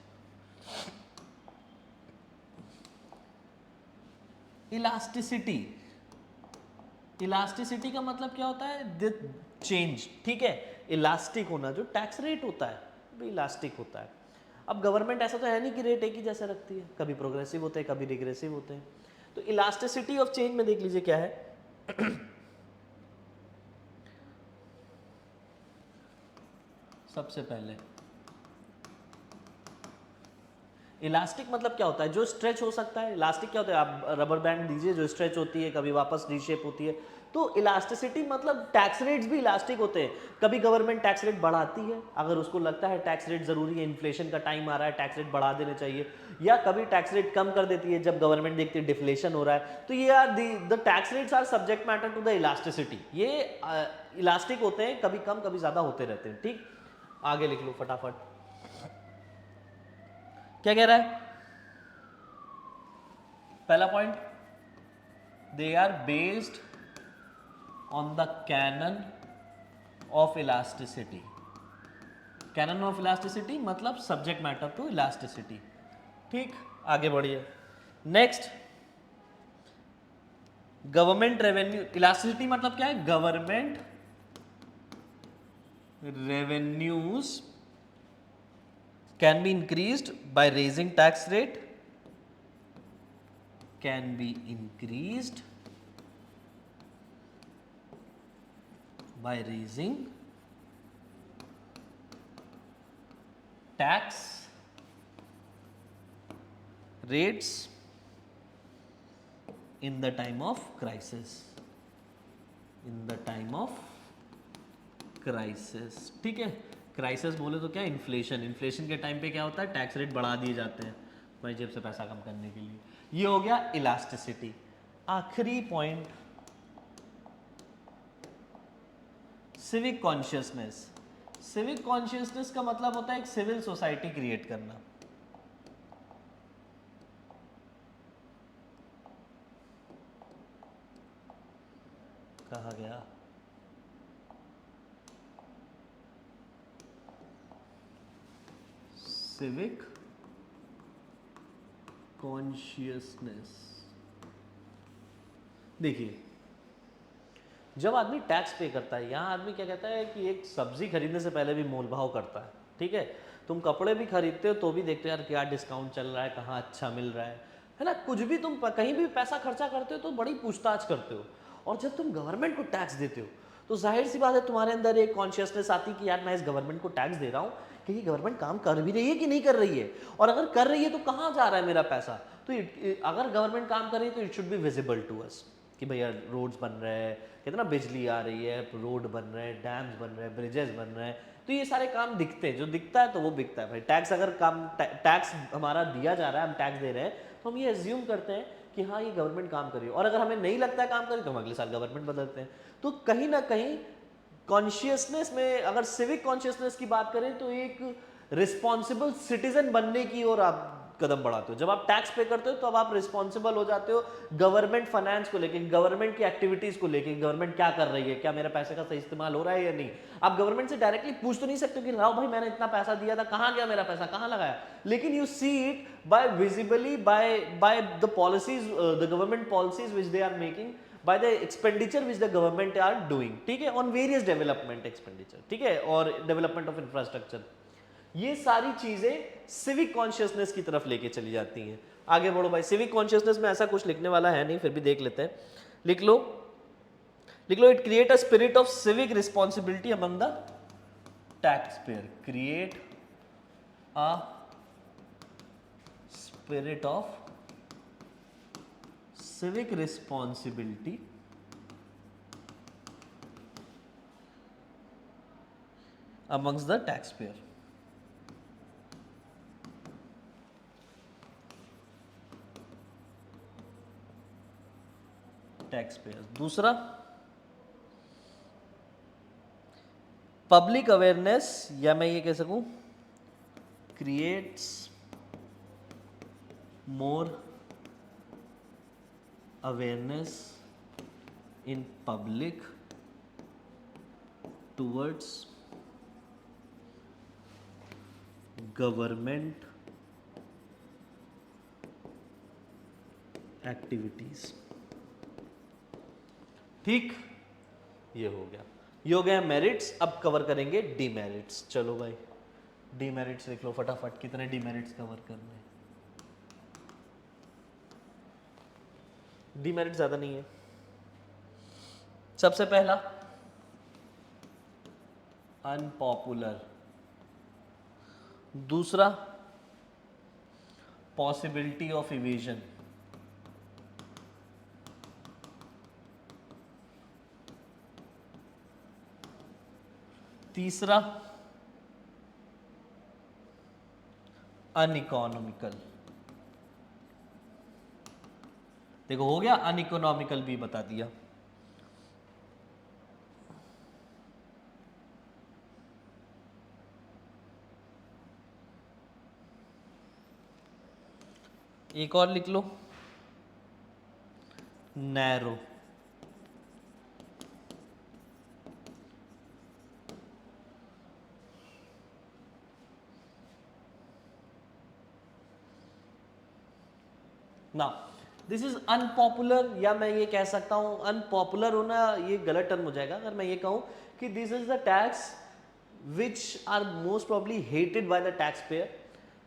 इलास्टिसिटी। इलास्टिसिटी का मतलब क्या होता है? The change. ठीक है, इलास्टिक होना, जो टैक्स रेट होता है वो इलास्टिक होता है। अब गवर्नमेंट ऐसा तो है नहीं कि रेट एक ही जैसा रखती है, कभी प्रोग्रेसिव होते हैं, कभी रिग्रेसिव होते हैं। तो इलास्टिसिटी ऑफ चेंज में देख लीजिए क्या है। सबसे पहले इलास्टिक मतलब क्या होता है? जो स्ट्रेच हो सकता है। इलास्टिक क्या होता है? आप रबर बैंड दीजिए, जो स्ट्रेच होती है, कभी वापस रीशेप होती है। तो इलास्टिसिटी मतलब टैक्स रेट्स भी इलास्टिक होते हैं। कभी गवर्नमेंट टैक्स रेट बढ़ाती है अगर उसको लगता है टैक्स रेट जरूरी है, इन्फ्लेशन का टाइम आ रहा है, टैक्स रेट बढ़ा देने चाहिए, या कभी टैक्स रेट कम कर देती है जब गवर्नमेंट देखती है डिफ्लेशन हो रहा है। तो ये are the tax rates are subject matter to the elasticity. ये इलास्टिक होते हैं, कभी कम कभी ज्यादा होते रहते हैं। ठीक, आगे लिख लो फटाफट। क्या कह रहा है? पहला point, they are based on the canon of elasticity. Canon of elasticity मतलब सब्जेक्ट मैटर टू इलास्टिसिटी। ठीक, आगे बढ़िए। Next, government revenue. इलास्टिसिटी मतलब क्या है? Government revenues can be increased by raising tax rate, can be increased by raising tax rates in the time of crisis, in the time of crisis। ठीक है, crisis बोले तो क्या? Inflation. Inflation के time पे क्या होता है? टैक्स रेट बढ़ा दिए जाते हैं भाई जेब से पैसा कम करने के लिए। ये हो गया इलास्टिसिटी। आखिरी point, civic consciousness. Civic consciousness का मतलब होता है एक सिविल सोसाइटी क्रिएट करना। कहा गया? Civic consciousness. देखिए, जब आदमी टैक्स पे करता है, यहाँ आदमी क्या कहता है कि एक सब्जी खरीदने से पहले भी मोल भाव करता है, ठीक है। तुम कपड़े भी खरीदते हो तो भी देखते हो यार क्या डिस्काउंट चल रहा है, कहाँ अच्छा मिल रहा है ना। कुछ भी तुम कहीं भी पैसा खर्चा करते हो तो बड़ी पूछताछ करते हो। और जब तुम गवर्नमेंट को टैक्स देते हो तो जाहिर सी बात है तुम्हारे अंदर एक कॉन्शियसनेस आती कि यार मैं इस गवर्नमेंट को टैक्स दे रहा हूँ कि ये गवर्नमेंट काम कर भी रही है कि नहीं कर रही है, और अगर कर रही है तो कहाँ जा रहा है मेरा पैसा। तो अगर गवर्नमेंट काम कर रही है तो it should be visible to us कि भैया रोड्स बन रहे हैं, कितना बिजली आ रही है, रोड बन रहे हैं, डैम्स बन रहे हैं, ब्रिजेस बन रहे हैं, तो ये सारे काम दिखते हैं। जो दिखता है तो वो बिकता है भाई। टैक्स अगर काम टैक्स हमारा दिया जा रहा है, हम टैक्स दे रहे हैं, तो हम ये एज्यूम करते हैं कि हाँ ये गवर्नमेंट काम कर रही है। और अगर हमें नहीं लगता है काम कर रही तो हम अगले साल गवर्नमेंट बदलते हैं। तो कहीं ना कहीं कॉन्शियसनेस में, अगर सिविक कॉन्शियसनेस की बात करें तो एक रिस्पॉन्सिबल सिटीजन बनने की ओर आप कदम बढ़ाते हो। जब आप टैक्स पे करते हो तो अब आप रिस्पॉन्सिबल हो जाते हो गवर्नमेंट फाइनेंस को लेके, गवर्नमेंट की एक्टिविटीज को लेके, गवर्नमेंट क्या कर रही है, क्या मेरे पैसे का सही इस्तेमाल हो रहा है या नहीं। आप गवर्नमेंट से डायरेक्टली पूछ तो नहीं सकते कि लाओ भाई मैंने इतना पैसा दिया था, कहाँ गया मेरा पैसा, कहाँ लगाया। लेकिन you see it by visibly by the policies, the government policies which they are making, by the expenditure which the government are doing, ठीक है, on various development expenditure, ठीक है, और development of infrastructure। ये सारी चीजें सिविक कॉन्शियसनेस की तरफ लेके चली जाती हैं। आगे बढ़ो भाई। सिविक कॉन्शियसनेस में ऐसा कुछ लिखने वाला है नहीं, फिर भी देख लेते हैं। लिख लो it create a spirit of civic responsibility among the tax payer. Create a spirit of civic responsibility amongst the taxpayer। दूसरा पब्लिक अवेयरनेस, या मैं ये कह सकूं creates more awareness in public towards government activities। ठीक, ये हो गया, ये हो गया मेरिट्स। अब कवर करेंगे डीमेरिट्स। चलो भाई डीमेरिट्स लिख लो फटाफट, कितने डीमेरिट्स कवर करने हैं। डीमेरिट ज्यादा नहीं है। सबसे पहला अनपॉपुलर, दूसरा पॉसिबिलिटी ऑफ इवेजन, तीसरा अनइकोनॉमिकल। देखो हो गया, अनइकोनॉमिकल भी बता दिया। एक और लिख लो नैरो। ना दिस इज अनपॉपुलर, या मैं ये कह सकता हूं अनपॉपुलर होना ये गलत टर्म हो जाएगा अगर मैं ये कहूं कि this is the tax which are most probably hated by the tax payer,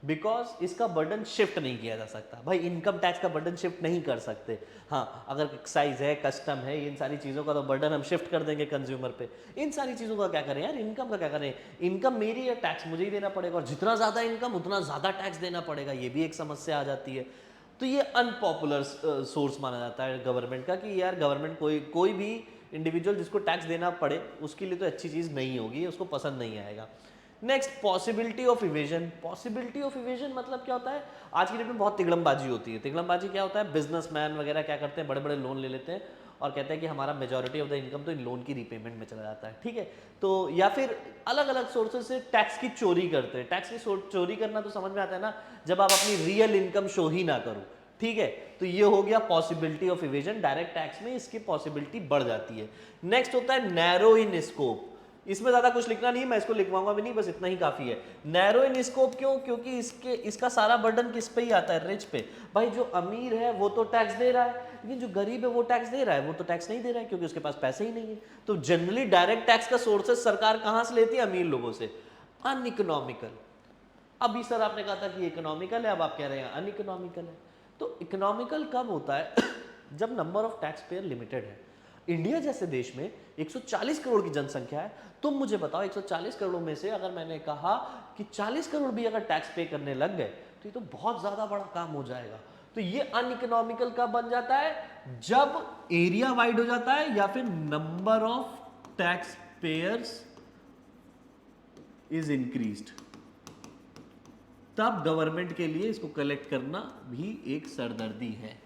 because इसका बर्डन शिफ्ट नहीं किया जा सकता। भाई इनकम टैक्स का बर्डन शिफ्ट नहीं कर सकते। हाँ अगर एक्साइज है, कस्टम है, इन सारी चीज़ों का तो बर्डन हम शिफ्ट कर देंगे कंज्यूमर पे। इन सारी चीज़ों का क्या करें यार, इनकम का क्या करें। इनकम मेरी है, टैक्स मुझे ही देना पड़ेगा, और जितना ज़्यादा इनकम उतना ज़्यादा टैक्स देना पड़ेगा, ये भी एक समस्या आ जाती है। तो ये अनपॉपुलर सोर्स माना जाता है गवर्नमेंट का कि यार गवर्नमेंट कोई भी इंडिविजुअल जिसको टैक्स देना पड़े उसके लिए तो अच्छी चीज़ नहीं होगी, उसको पसंद नहीं आएगा। Next possibility of evasion. Possibility of evasion मतलब क्या होता है, आज की डेट में बहुत तिगड़मबाजी होती है। तिगड़मबाजी क्या होता है, बिजनेसमैन वगैरह क्या करते हैं, बड़े बड़े लोन ले लेते हैं और कहते हैं कि हमारा मेजॉरिटी ऑफ द इनकम तो इन लोन की रीपेमेंट में चला जाता है, ठीक है। तो या फिर अलग अलग सोर्सेज से टैक्स की चोरी करते हैं। टैक्स की चोरी करना तो समझ में आता है ना, जब आप अपनी रियल इनकम शो ही ना करो, ठीक है। तो ये हो गया possibility of evasion, direct tax में इसकी पॉसिबिलिटी बढ़ जाती है। नेक्स्ट होता है नैरो इन स्कोप। इसमें ज्यादा कुछ लिखना नहीं, मैं इसको लिखवाऊंगा भी नहीं, बस इतना ही काफी है। नैरो इन स्कोप क्यों, क्योंकि इसका सारा बर्डन किस पे ही आता है, रिच पे। भाई जो अमीर है वो तो टैक्स दे रहा है, लेकिन जो गरीब है वो टैक्स दे रहा है, वो तो टैक्स नहीं दे रहा है क्योंकि उसके पास पैसे ही नहीं है। तो जनरली डायरेक्ट टैक्स का सोर्सेस सरकार कहां से लेती है? अमीर लोगों से। अनइकोनॉमिकल। अभी सर आपने कहा था कि इकोनॉमिकल है, अब आप कह रहे हैं अनइकोनॉमिकल है। तो इकोनॉमिकल कब होता है? जब number of tax payer limited है। इंडिया जैसे देश में 140 करोड़ की जनसंख्या है। तुम मुझे बताओ 140 करोड़ में से अगर मैंने कहा कि 40 करोड़ भी अगर टैक्स पे करने लग गए तो ये तो बहुत ज्यादा बड़ा काम हो जाएगा। तो ये अनइकोनॉमिकल कब बन जाता है? जब एरिया वाइड हो जाता है या फिर number of tax payers is increased, तब गवर्नमेंट के लिए इसको कलेक्ट करना भी एक सरदर्दी है।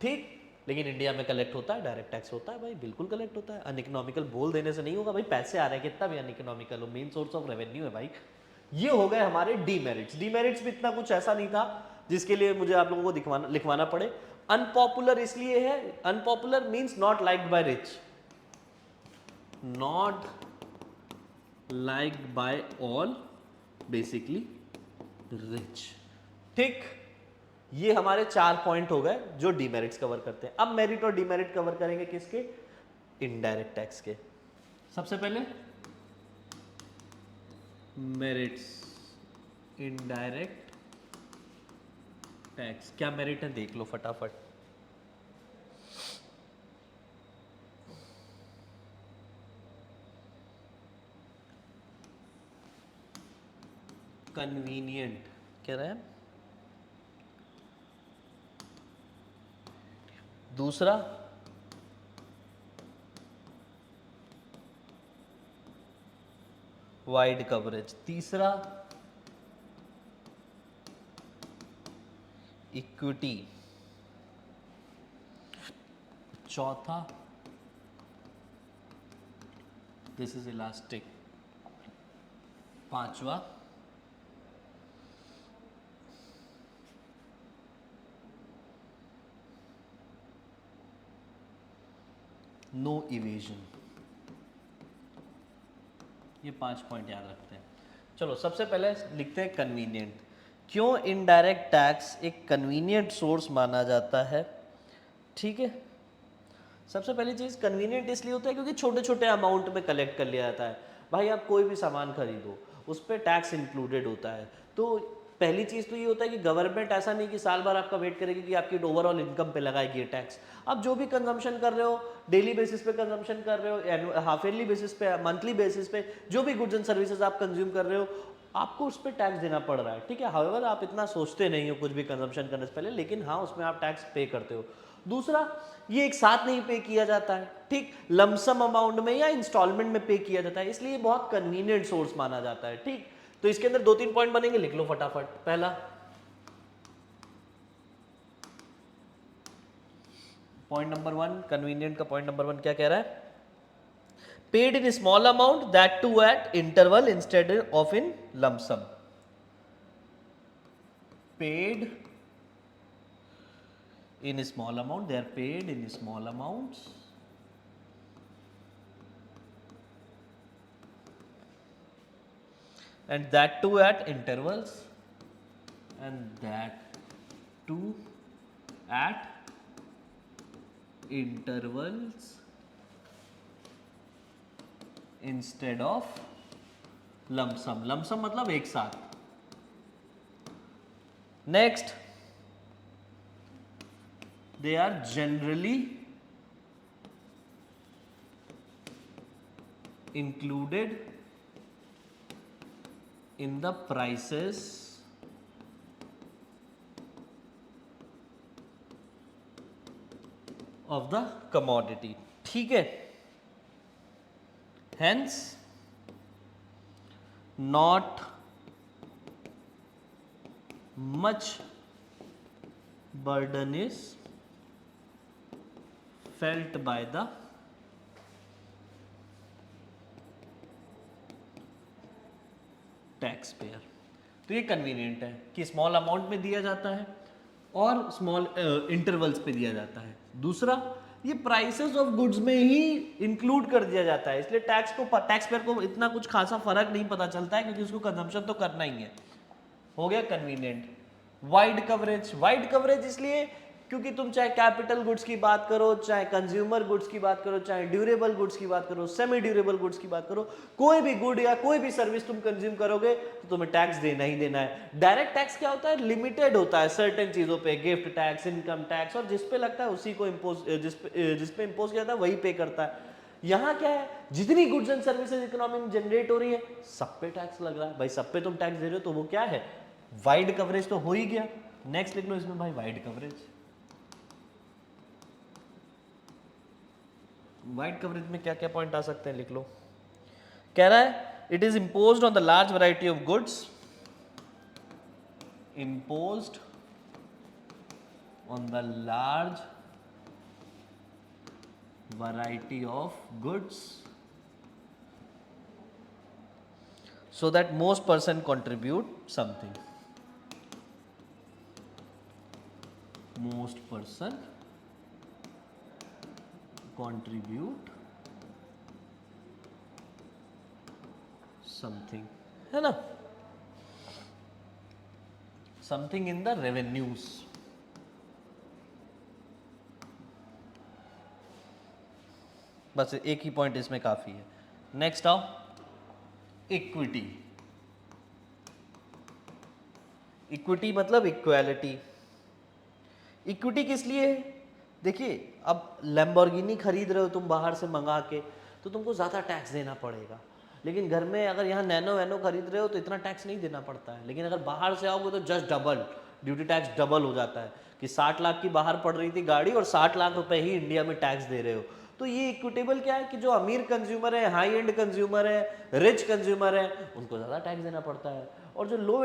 ठीक, लेकिन इंडिया में कलेक्ट होता है, डायरेक्ट टैक्स होता है भाई, बिल्कुल कलेक्ट होता है। अनइकोनॉमिकल बोल देने से नहीं होगा भाई, पैसे आ रहे हैं, कितना भी अनइकोनॉमिकल हो, मेन सोर्स ऑफ रेवेन्यू है भाई। ये हो गए हमारे डीमेरिट्स। डीमेरिट्स भी इतना कुछ ऐसा नहीं था जिसके लिए मुझे आप लोगों को लिखवाना पड़े। अनपॉपुलर इसलिए है, unpopular means not liked by rich, not liked by all, basically rich. ठीक, ये हमारे 4 पॉइंट हो गए जो डीमेरिट्स कवर करते हैं। अब मेरिट और डीमेरिट कवर करेंगे किसके? इनडायरेक्ट टैक्स के। सबसे पहले मेरिट्स, इनडायरेक्ट टैक्स। क्या मेरिट है देख लो फटाफट। कन्वीनियंट कह रहे हैं। दूसरा वाइड कवरेज। तीसरा इक्विटी। चौथा दिस इज इलास्टिक। पांचवा नो इवेजन। ये 5 पॉइंट याद रखते हैं। चलो सबसे पहले लिखते हैं कन्वीनियंट। क्यों इनडायरेक्ट टैक्स एक कन्वीनियंट सोर्स माना जाता है? ठीक है, सबसे पहली चीज़ कन्वीनियंट इसलिए होता है क्योंकि छोटे छोटे अमाउंट में कलेक्ट कर लिया जाता है। भाई आप कोई भी सामान खरीदो उस पर टैक्स इंक्लूडेड होता है। तो पहली चीज़ तो ये होता है कि गवर्नमेंट ऐसा नहीं कि साल भर आपका वेट करेगी कि आपकी ओवरऑल इनकम पे लगाएगी ये टैक्स। आप जो भी कंजम्पशन कर रहे हो, डेली बेसिस पे कंजम्पशन कर रहे हो, हाफ ईयरली बेसिस पे, मंथली बेसिस पे, जो भी गुड्स एंड सर्विसेज आप कंज्यूम कर रहे हो, आपको उस पर टैक्स देना पड़ रहा है। ठीक है, हाउएवर आप इतना सोचते नहीं हो कुछ भी कंजम्पशन करने से पहले, लेकिन हाँ उसमें आप टैक्स पे करते हो। दूसरा, ये एक साथ नहीं पे किया जाता है, ठीक, लमसम अमाउंट में या इंस्टॉलमेंट में पे किया जाता है, इसलिए बहुत कन्वीनियंट सोर्स माना जाता है। ठीक, तो इसके अंदर 2-3 पॉइंट बनेंगे, लिख लो फटाफट। पहला पॉइंट नंबर 1, कन्वीनियंट का पॉइंट नंबर 1 क्या कह रहा है? Paid in small amount that too at interval instead of in lump sum. Paid in a small amount, they are paid in small amounts and that too at intervals, and that too at intervals instead of lump sum। lump sum मतलब एक साथ। Next, they are generally included in the prices of the commodity। ठीक है, hence not much burden is felt by the tax payer. तो ये convenient है कि small amount में दिया जाता है और स्मॉल इंटरवल्स पे दिया जाता है। दूसरा, ये प्राइसेस ऑफ गुड्स में ही इंक्लूड कर दिया जाता है, इसलिए टैक्स पेयर को इतना कुछ खासा फर्क नहीं पता चलता है क्योंकि उसको कंजम्पशन तो करना ही है। हो गया convenient. Wide coverage, wide coverage इसलिए क्योंकि तुम चाहे कैपिटल गुड्स की बात करो, चाहे कंज्यूमर गुड्स की बात करो, चाहे ड्यूरेबल गुड्स की बात करो, सेमी ड्यूरेबल गुड्स की बात करो, कोई भी गुड या कोई भी सर्विस तुम कंज्यूम करोगे तो तुम्हें टैक्स देना ही देना है। डायरेक्ट टैक्स क्या होता है, लिमिटेड होता है सर्टेन चीजों पे, गिफ्ट टैक्स, इनकम टैक्स, और जिस पे लगता है उसी को इम्पोज, जिस पे इम्पोज किया जाता है वही पे करता है। यहाँ क्या है, जितनी गुड्स एंड सर्विसेज इकोनॉमी में जनरेट हो रही है सब पे टैक्स लग रहा है भाई, सब पे तुम टैक्स दे रहे हो, तो वो क्या है, वाइड कवरेज तो हो ही गया। नेक्स्ट लिख लो इसमें भाई वाइड कवरेज। वाइड कवरेज में क्या क्या पॉइंट आ सकते हैं लिख लो। कह रहा है it is imposed on the large variety of goods, imposed on the large variety of goods so that most person contribute something, most person contribute something, है ना, something in the revenues। बस एक ही पॉइंट इसमें काफी है। Next आओ, equity. Equity मतलब equality. Equity किस लिए है, देखिए अब लैम्बोर्गिनी खरीद रहे हो तुम बाहर से मंगा के तो तुमको ज़्यादा टैक्स देना पड़ेगा, लेकिन घर में अगर यहाँ नैनो वैनो खरीद रहे हो तो इतना टैक्स नहीं देना पड़ता है। लेकिन अगर बाहर से आओगे तो just double, duty tax double हो जाता है कि 60 लाख की बाहर पड़ रही थी गाड़ी और 60 लाख रुपए ही इंडिया में टैक्स दे रहे हो। तो ये इक्विटेबल क्या है कि जो अमीर कंज्यूमर है, हाई एंड कंज्यूमर है, रिच कंज्यूमर है, उनको ज़्यादा टैक्स देना पड़ता है, और जो लो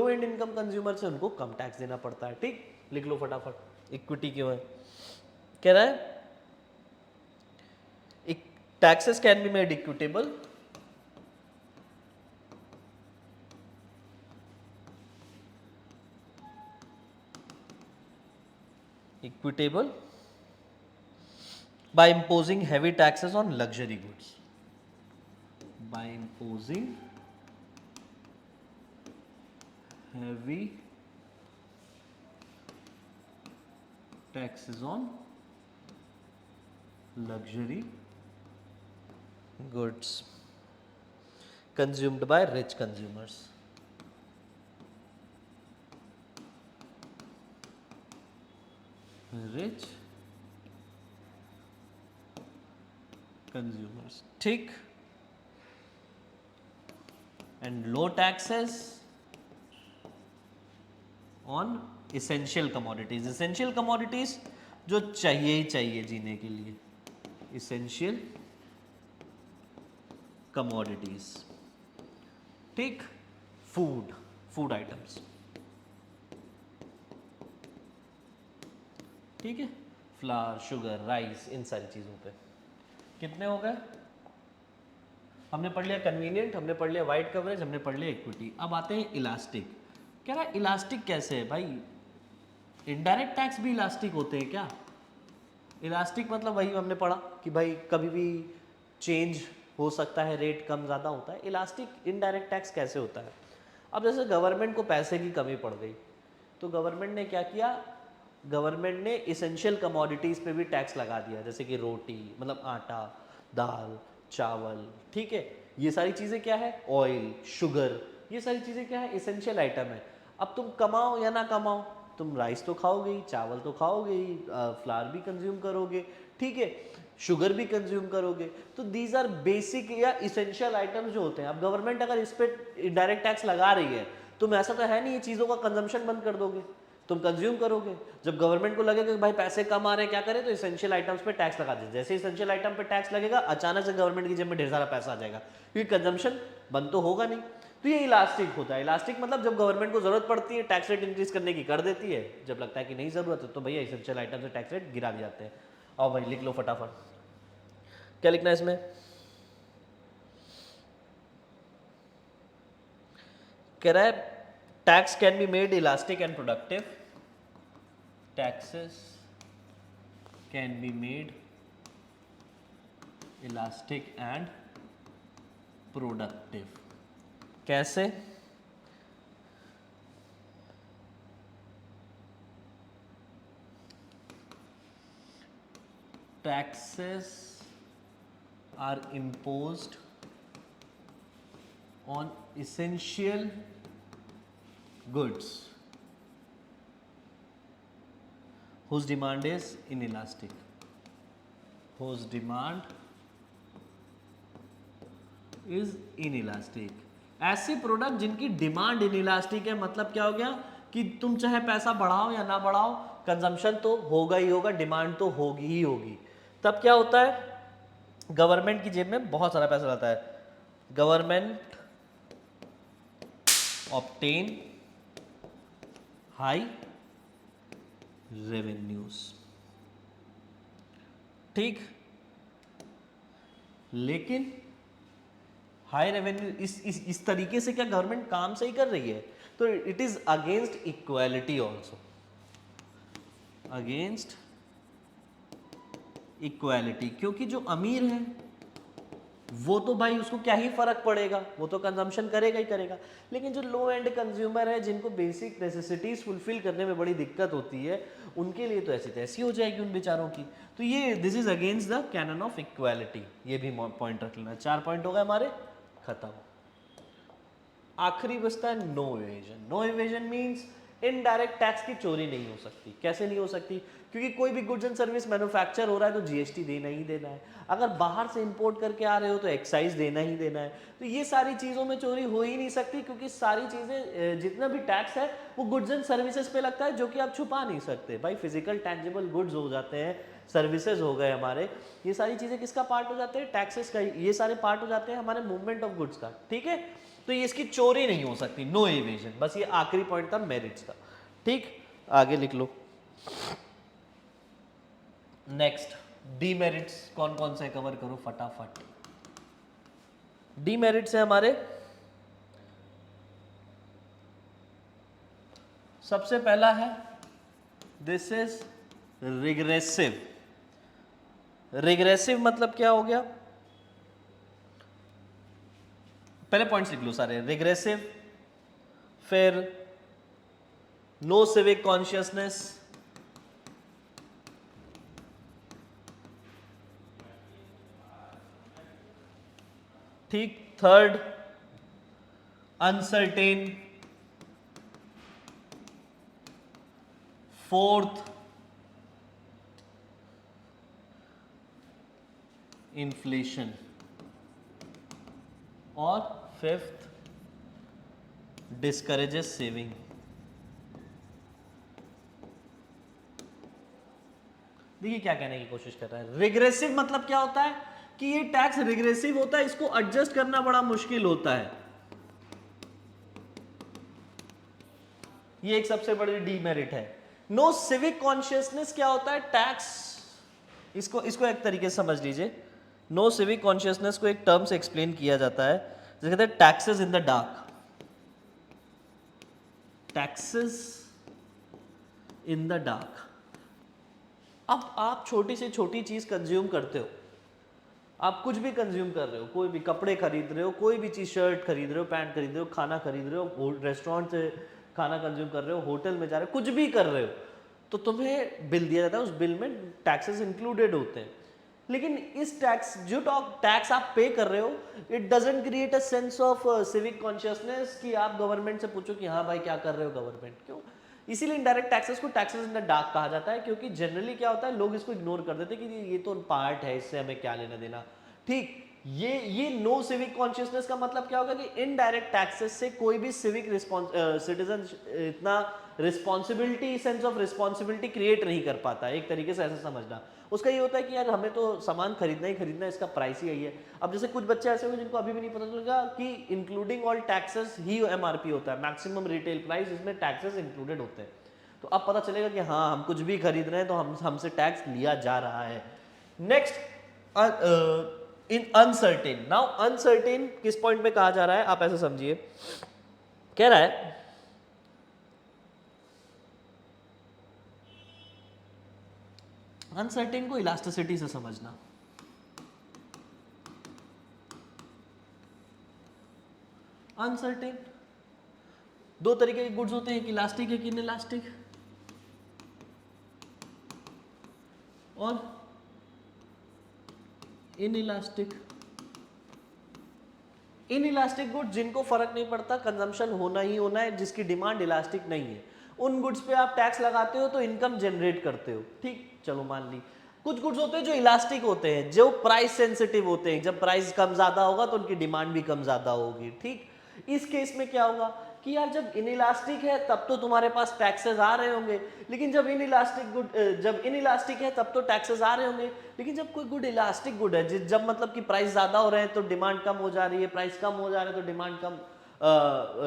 एंड इनकम कंज्यूमर है उनको कम टैक्स देना पड़ता है। ठीक, लिख लो फटाफट इक्विटी क्यों है। कह रहा है taxes can be made equitable by imposing heavy taxes on luxury goods, by imposing heavy taxes on luxury goods consumed by rich consumers, rich consumers, ठीक, and low taxes on essential commodities, essential commodities जो चाहिए ही चाहिए जीने के लिए, essential commodities, ठीक, food items, ठीक है, फ्लावर, शुगर, राइस, इन सारी चीज़ों पे। कितने हो गए, हमने पढ़ लिया कन्वीनियंट, हमने पढ़ लिया वाइड कवरेज, हमने पढ़ लिया इक्विटी। अब आते हैं इलास्टिक। कह रहा है इलास्टिक कैसे है भाई, इनडायरेक्ट टैक्स भी इलास्टिक होते हैं क्या। इलास्टिक मतलब वही हमने पढ़ा कि भाई कभी भी चेंज हो सकता है, रेट कम ज़्यादा होता है। इलास्टिक इनडायरेक्ट टैक्स कैसे होता है, अब जैसे गवर्नमेंट को पैसे की कमी पड़ गई तो गवर्नमेंट ने क्या किया, गवर्नमेंट ने इसेंशियल कमोडिटीज़ पे भी टैक्स लगा दिया, जैसे कि रोटी मतलब आटा, दाल, चावल, ठीक है, ये सारी चीज़ें क्या है, ऑयल, शुगर, ये सारी चीज़ें क्या है, इसेंशियल आइटम है। अब तुम कमाओ या ना कमाओ, तुम राइस तो खाओगे ही, चावल तो खाओगे ही, फ्लावर भी कंज्यूम करोगे, ठीक है, शुगर भी कंज्यूम करोगे, तो दीज आर बेसिक या इसेंशियल आइटम्स जो होते हैं। अब गवर्नमेंट अगर इस पर डायरेक्ट टैक्स लगा रही है, तुम ऐसा तो है नहीं ये चीज़ों का कंजम्पशन बंद कर दोगे, तुम कंज्यूम करोगे। जब गवर्नमेंट को लगेगा कि भाई पैसे कम आ रहे हैं, क्या करें, तो इसेंशियल आइटम्स पे टैक्स लगा दीजिए। जैसे इसेंशियल आइटम पे टैक्स लगेगा, अचानक से गवर्नमेंट की जेब में ढेर सारा पैसा आ जाएगा, क्योंकि कंजम्पशन बंद तो होगा नहीं। तो ये इलास्टिक होता है। इलास्टिक मतलब जब गवर्नमेंट को जरूरत पड़ती है टैक्स रेट इंक्रीज करने की कर देती है, जब लगता है कि नहीं जरूरत है तो भैया इसेंशियल आइटम से टैक्स रेट गिरा दिए जाते हैं। आओ भाई लिख लो फटाफट, क्या लिखना है इसमें। कह रहा है tax can be made elastic and productive, taxes can be made elastic and productive. कैसे, taxes are imposed on essential goods whose demand is inelastic, whose demand is inelastic। ऐसे प्रोडक्ट जिनकी डिमांड इनइलास्टिक है, मतलब क्या हो गया कि तुम चाहे पैसा बढ़ाओ या ना बढ़ाओ, कंजम्पशन तो होगा ही होगा, डिमांड तो होगी ही होगी। तब क्या होता है, गवर्नमेंट की जेब में बहुत सारा पैसा रहता है। गवर्नमेंट ऑब्टेन हाई रेवेन्यूज, ठीक। लेकिन हाई रेवेन्यू इस तरीके से क्या गवर्नमेंट काम सही कर रही है? तो it is against equality also, against equality. क्योंकि जो अमीर है वो तो भाई उसको क्या ही फर्क पड़ेगा, वो तो कंजम्पशन करेगा ही करेगा। लेकिन जो लो एंड कंज्यूमर है, जिनको बेसिक नेसेसिटीज फुलफिल करने में बड़ी दिक्कत होती है, उनके लिए तो ऐसी तैसी हो जाएगी उन बेचारों की। तो ये this is against the canon of equality, ये भी पॉइंट रख लेना। 4 पॉइंट हो गए हमारे, खत्म। आखिरी बचता है no evasion. No evasion means indirect tax की चोरी नहीं हो सकती। कैसे नहीं हो सकती? क्योंकि कोई भी गुड्स एंड सर्विस मैन्युफैक्चर हो रहा है तो जीएसटी देना ही देना है। अगर बाहर से इंपोर्ट करके आ रहे हो तो एक्साइज देना ही देना है। तो ये सारी चीज़ों में चोरी हो ही नहीं सकती, क्योंकि सारी चीज़ें, जितना भी टैक्स है वो गुड्स एंड सर्विसेज पे लगता है, जो कि आप छुपा नहीं सकते। भाई फिजिकल टैंजिबल गुड्स हो जाते हैं, सर्विसेज हो गए हमारे, ये सारी चीज़ें किसका पार्ट हो जाते हैं? टैक्सेस का। ये सारे पार्ट हो जाते हैं हमारे मूवमेंट ऑफ गुड्स का, ठीक है। तो ये इसकी चोरी नहीं हो सकती, नो एवेजन। बस ये आखिरी पॉइंट था मेरिट्स का, ठीक। आगे लिख लो। नेक्स्ट डीमेरिट्स कौन कौन से कवर करो फटाफट। डीमेरिट्स है हमारे, सबसे पहला है दिस इज रिग्रेसिव। रिग्रेसिव मतलब क्या हो गया? पहले पॉइंट्स लिख लो सारे। रिग्रेसिव, फिर नो सिविक कॉन्शियसनेस, ठीक। थर्ड अनसर्टेन, फोर्थ इन्फ्लेशन, और फिफ्थ डिस्करेजेस सेविंग। देखिए क्या कहने की कोशिश कर रहा है। रिग्रेसिव मतलब क्या होता है कि ये टैक्स रिग्रेसिव होता है, इसको एडजस्ट करना बड़ा मुश्किल होता है। ये एक सबसे बड़ी डीमेरिट है। नो सिविक कॉन्शियसनेस क्या होता है? टैक्स, इसको एक तरीके से समझ लीजिए। नो सिविक कॉन्शियसनेस को एक टर्म से एक्सप्लेन किया जाता है, जिसे कहते हैं taxes in the dark. Taxes in the dark. अब आप छोटी से छोटी चीज कंज्यूम करते हो, आप कुछ भी कंज्यूम कर रहे हो, कोई भी कपड़े खरीद रहे हो, कोई भी चीज, शर्ट खरीद रहे हो, पैंट खरीद रहे हो, खाना खरीद रहे हो, रेस्टोरेंट से खाना कंज्यूम कर रहे हो, होटल में जा रहे हो, कुछ भी कर रहे हो, तो तुम्हें बिल दिया जाता है, उस बिल में टैक्सेस इंक्लूडेड होते हैं। लेकिन इस टैक्स, जो टैक्स आप पे कर रहे हो, it doesn't create a sense of civic consciousness कि आप गवर्नमेंट से पूछो कि हाँ भाई क्या कर रहे हो गवर्नमेंट, क्यों? इसीलिए इनडायरेक्ट टैक्सेस को टैक्सेस इन द डार्क कहा जाता है, क्योंकि जनरली क्या होता है, लोग इसको इग्नोर कर देते हैं कि ये तो पार्ट है, इससे हमें क्या लेना देना, ठीक। ये नो सिविक कॉन्शियसनेस का मतलब क्या होगा कि इनडायरेक्ट टैक्सेस से कोई भी सिविक सिटीजन इतना responsibility, sense of responsibility create नहीं कर पाता है। एक तरीके से ऐसा समझना उसका ये होता है कि यार हमें तो सामान खरीदना ही खरीदना है, इसका प्राइस ही यही है। अब जैसे कुछ बच्चे ऐसे होंगे जिनको अभी भी नहीं पता चलेगा कि इंक्लूडिंग ऑल टैक्सेस ही एमआरपी होता है, मैक्सिमम रिटेल प्राइस, इसमें टैक्सेस इंक्लूडेड होते हैं। तो अब पता चलेगा कि हाँ हम कुछ भी खरीद रहे हैं तो हमसे टैक्स लिया जा रहा है। Next in uncertain. Now uncertain किस पॉइंट में कहा जा रहा है, आप ऐसे समझिए, कह रहा है अनसर्टेन को इलास्टिसिटी से समझना। अनसर्टेन दो तरीके के गुड्स होते हैं, एक इलास्टिक है, एक इनइलास्टिक। और इनइलास्टिक, इनइलास्टिक गुड्स जिनको फर्क नहीं पड़ता, कंजम्पशन होना ही होना है, जिसकी डिमांड इलास्टिक नहीं है, उन गुड्स पे आप टैक्स लगाते हो तो इनकम जनरेट करते हो। ठीक, चलो मान ली। कुछ गुड्स होते हैं जो इलास्टिक होते हैं, जो प्राइस सेंसिटिव होते हैं, जब प्राइस कम ज्यादा होगा तो उनकी डिमांड भी कम ज्यादा होगी। ठीक, इस केस में क्या होगा कि यार जब इनइलास्टिक है तब तो तुम्हारे पास टैक्सेस आ रहे होंगे, लेकिन जब इनइलास्टिक है तब तो टैक्सेस आ रहे होंगे, लेकिन जब कोई गुड इलास्टिक गुड है, जब मतलब कि प्राइस ज्यादा हो रहे हैं तो डिमांड कम हो जा रही है, प्राइस कम हो जा रहे हैं तो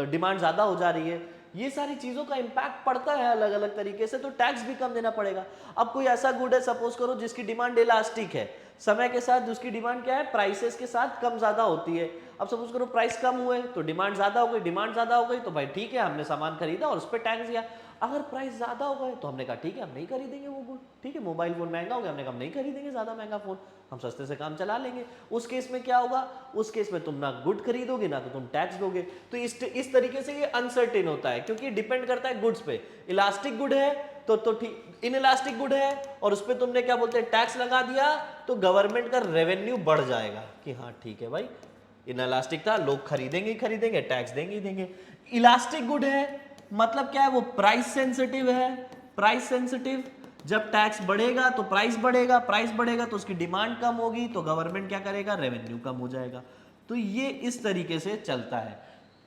डिमांड ज्यादा हो जा रही है, ये सारी चीजों का इंपैक्ट पड़ता है अलग अलग तरीके से, तो टैक्स भी कम देना पड़ेगा। अब कोई ऐसा गुड है सपोज करो जिसकी डिमांड इलास्टिक है, समय के साथ उसकी डिमांड क्या है, प्राइसेस के साथ कम ज्यादा होती है। अब सपोज करो प्राइस कम हुए तो डिमांड ज्यादा हो गई, डिमांड ज्यादा हो गई तो भाई ठीक है हमने सामान खरीदा और उस पर टैक्स दिया। अगर प्राइस ज्यादा हो गए तो हमने कहा ठीक है हम नहीं खरीदेंगे वो गुड, ठीक है मोबाइल फोन महंगा हो गया, हमने कहा हम नहीं खरीदेंगे ज्यादा महंगा फोन, हम सस्ते से काम चला लेंगे। उस केस में क्या होगा, उस केस में तुम ना गुड खरीदोगे ना तो तुम टैक्स दोगे। तो इस तरीके से ये अनसर्टेन होता है, क्योंकि डिपेंड करता है गुड्स पे। इलास्टिक गुड है तो ठीक, इनइलास्टिक गुड है और उस पर तुमने क्या बोलते हैं टैक्स लगा दिया तो गवर्नमेंट का रेवेन्यू बढ़ जाएगा कि हाँ ठीक है भाई इनइलास्टिक था, लोग खरीदेंगे ही खरीदेंगे, टैक्स देंगे ही देंगे। इलास्टिक गुड है मतलब क्या है, वो प्राइस सेंसिटिव है, प्राइस सेंसिटिव, जब टैक्स बढ़ेगा तो प्राइस बढ़ेगा, प्राइस बढ़ेगा तो उसकी डिमांड कम होगी तो गवर्नमेंट क्या करेगा, रेवेन्यू कम हो जाएगा। तो ये इस तरीके से चलता है।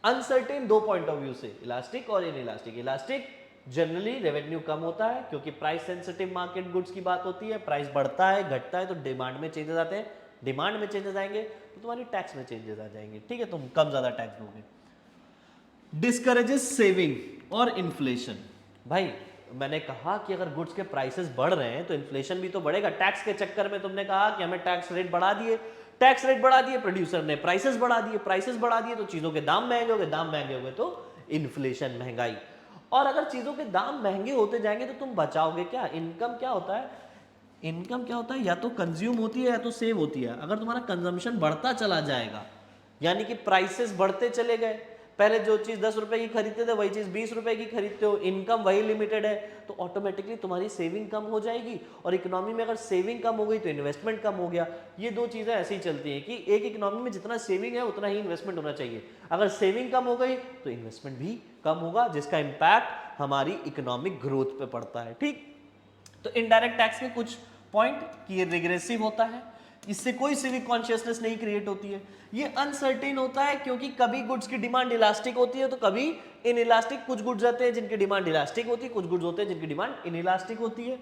अनसर्टेन दो पॉइंट ऑफ व्यू से, इलास्टिक और इनइलास्टिक। इलास्टिक जनरली रेवेन्यू कम होता है क्योंकि प्राइस सेंसिटिव मार्केट गुड्स की बात होती है, प्राइस बढ़ता है घटता है तो डिमांड में चेंजेस आते हैं, डिमांड में चेंजेस आएंगे तो तुम्हारी टैक्स में चेंजेस आ जाएंगे, ठीक है, तुम कम ज्यादा टैक्स दोगे। डिस्करेजेस सेविंग और इन्फ्लेशन। भाई मैंने कहा कि अगर गुड्स के प्राइसेस बढ़ रहे हैं तो इन्फ्लेशन भी तो बढ़ेगा। टैक्स के चक्कर में तुमने कहा कि हमें टैक्स रेट बढ़ा दिए, टैक्स रेट बढ़ा दिए, प्रोड्यूसर ने प्राइसेस बढ़ा दिए, प्राइसेस बढ़ा दिए तो चीजों के दाम महंगे हो गए, दाम महंगे हो गए तो इन्फ्लेशन, महंगाई। और अगर चीजों के दाम महंगे होते जाएंगे तो तुम बचाओगे क्या, इनकम क्या होता है, इनकम क्या होता है, या तो कंज्यूम होती है या तो सेव होती है। अगर तुम्हारा कंजम्पशन बढ़ता चला जाएगा यानी कि प्राइसेस बढ़ते चले गए, पहले जो चीज 10 रुपए की खरीदते थे वही चीज 20 रुपए की खरीदते हो, इनकम वही लिमिटेड है तो ऑटोमेटिकली तुम्हारी सेविंग कम हो जाएगी। और इकोनॉमी में अगर सेविंग कम हो गई तो इन्वेस्टमेंट कम हो गया। ये दो चीजें ऐसे ही चलती हैं कि एक इकोनॉमी में जितना सेविंग है उतना ही इन्वेस्टमेंट होना चाहिए। अगर सेविंग कम हो गई तो इन्वेस्टमेंट भी कम होगा, जिसका इंपैक्ट हमारी इकोनॉमिक ग्रोथ पे पड़ता है। ठीक, तो इनडायरेक्ट टैक्स के कुछ पॉइंट कि ये रिग्रेसिव होता है, इससे कोई सिविक कॉन्शियसनेस नहीं क्रिएट होती है। ये अनसर्टेन होता है क्योंकि कभी गुड्स की डिमांड इलास्टिक होती है तो कभी इनइलास्टिक। कुछ गुड्स आते हैं जिनकी डिमांड इलास्टिक होती है, कुछ गुड्स होते हैं जिनकी डिमांड इनइलास्टिक होती है।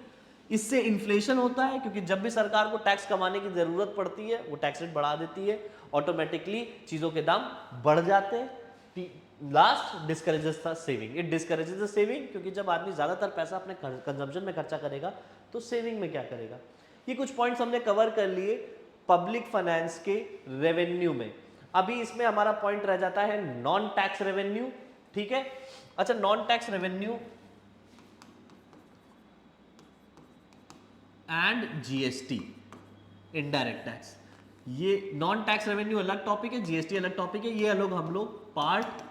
इससे इन्फ्लेशन होता है क्योंकि जब भी सरकार को टैक्स कमाने की जरूरत पड़ती है वो टैक्स रेट बढ़ा देती है, ऑटोमेटिकली चीजों के दाम बढ़ जाते हैं। लास्ट डिस्करेजेस था saving, it discourages the saving क्योंकि जब आदमी ज्यादातर पैसा अपने कंजम्पशन में खर्चा करेगा तो सेविंग में क्या करेगा। ये कुछ पॉइंट्स हमने कवर कर लिए पब्लिक फाइनेंस के रेवेन्यू में। अभी इसमें हमारा पॉइंट रह जाता है नॉन टैक्स रेवेन्यू, ठीक है। अच्छा, non tax revenue and GST, indirect tax. ये नॉन टैक्स रेवेन्यू अलग टॉपिक है, जीएसटी अलग टॉपिक है। ये हम लोग पार्ट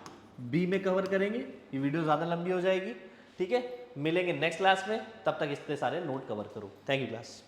बी में कवर करेंगे, ये वीडियो ज्यादा लंबी हो जाएगी, ठीक है। मिलेंगे नेक्स्ट क्लास में, तब तक इतने सारे नोट कवर करो। Thank you class.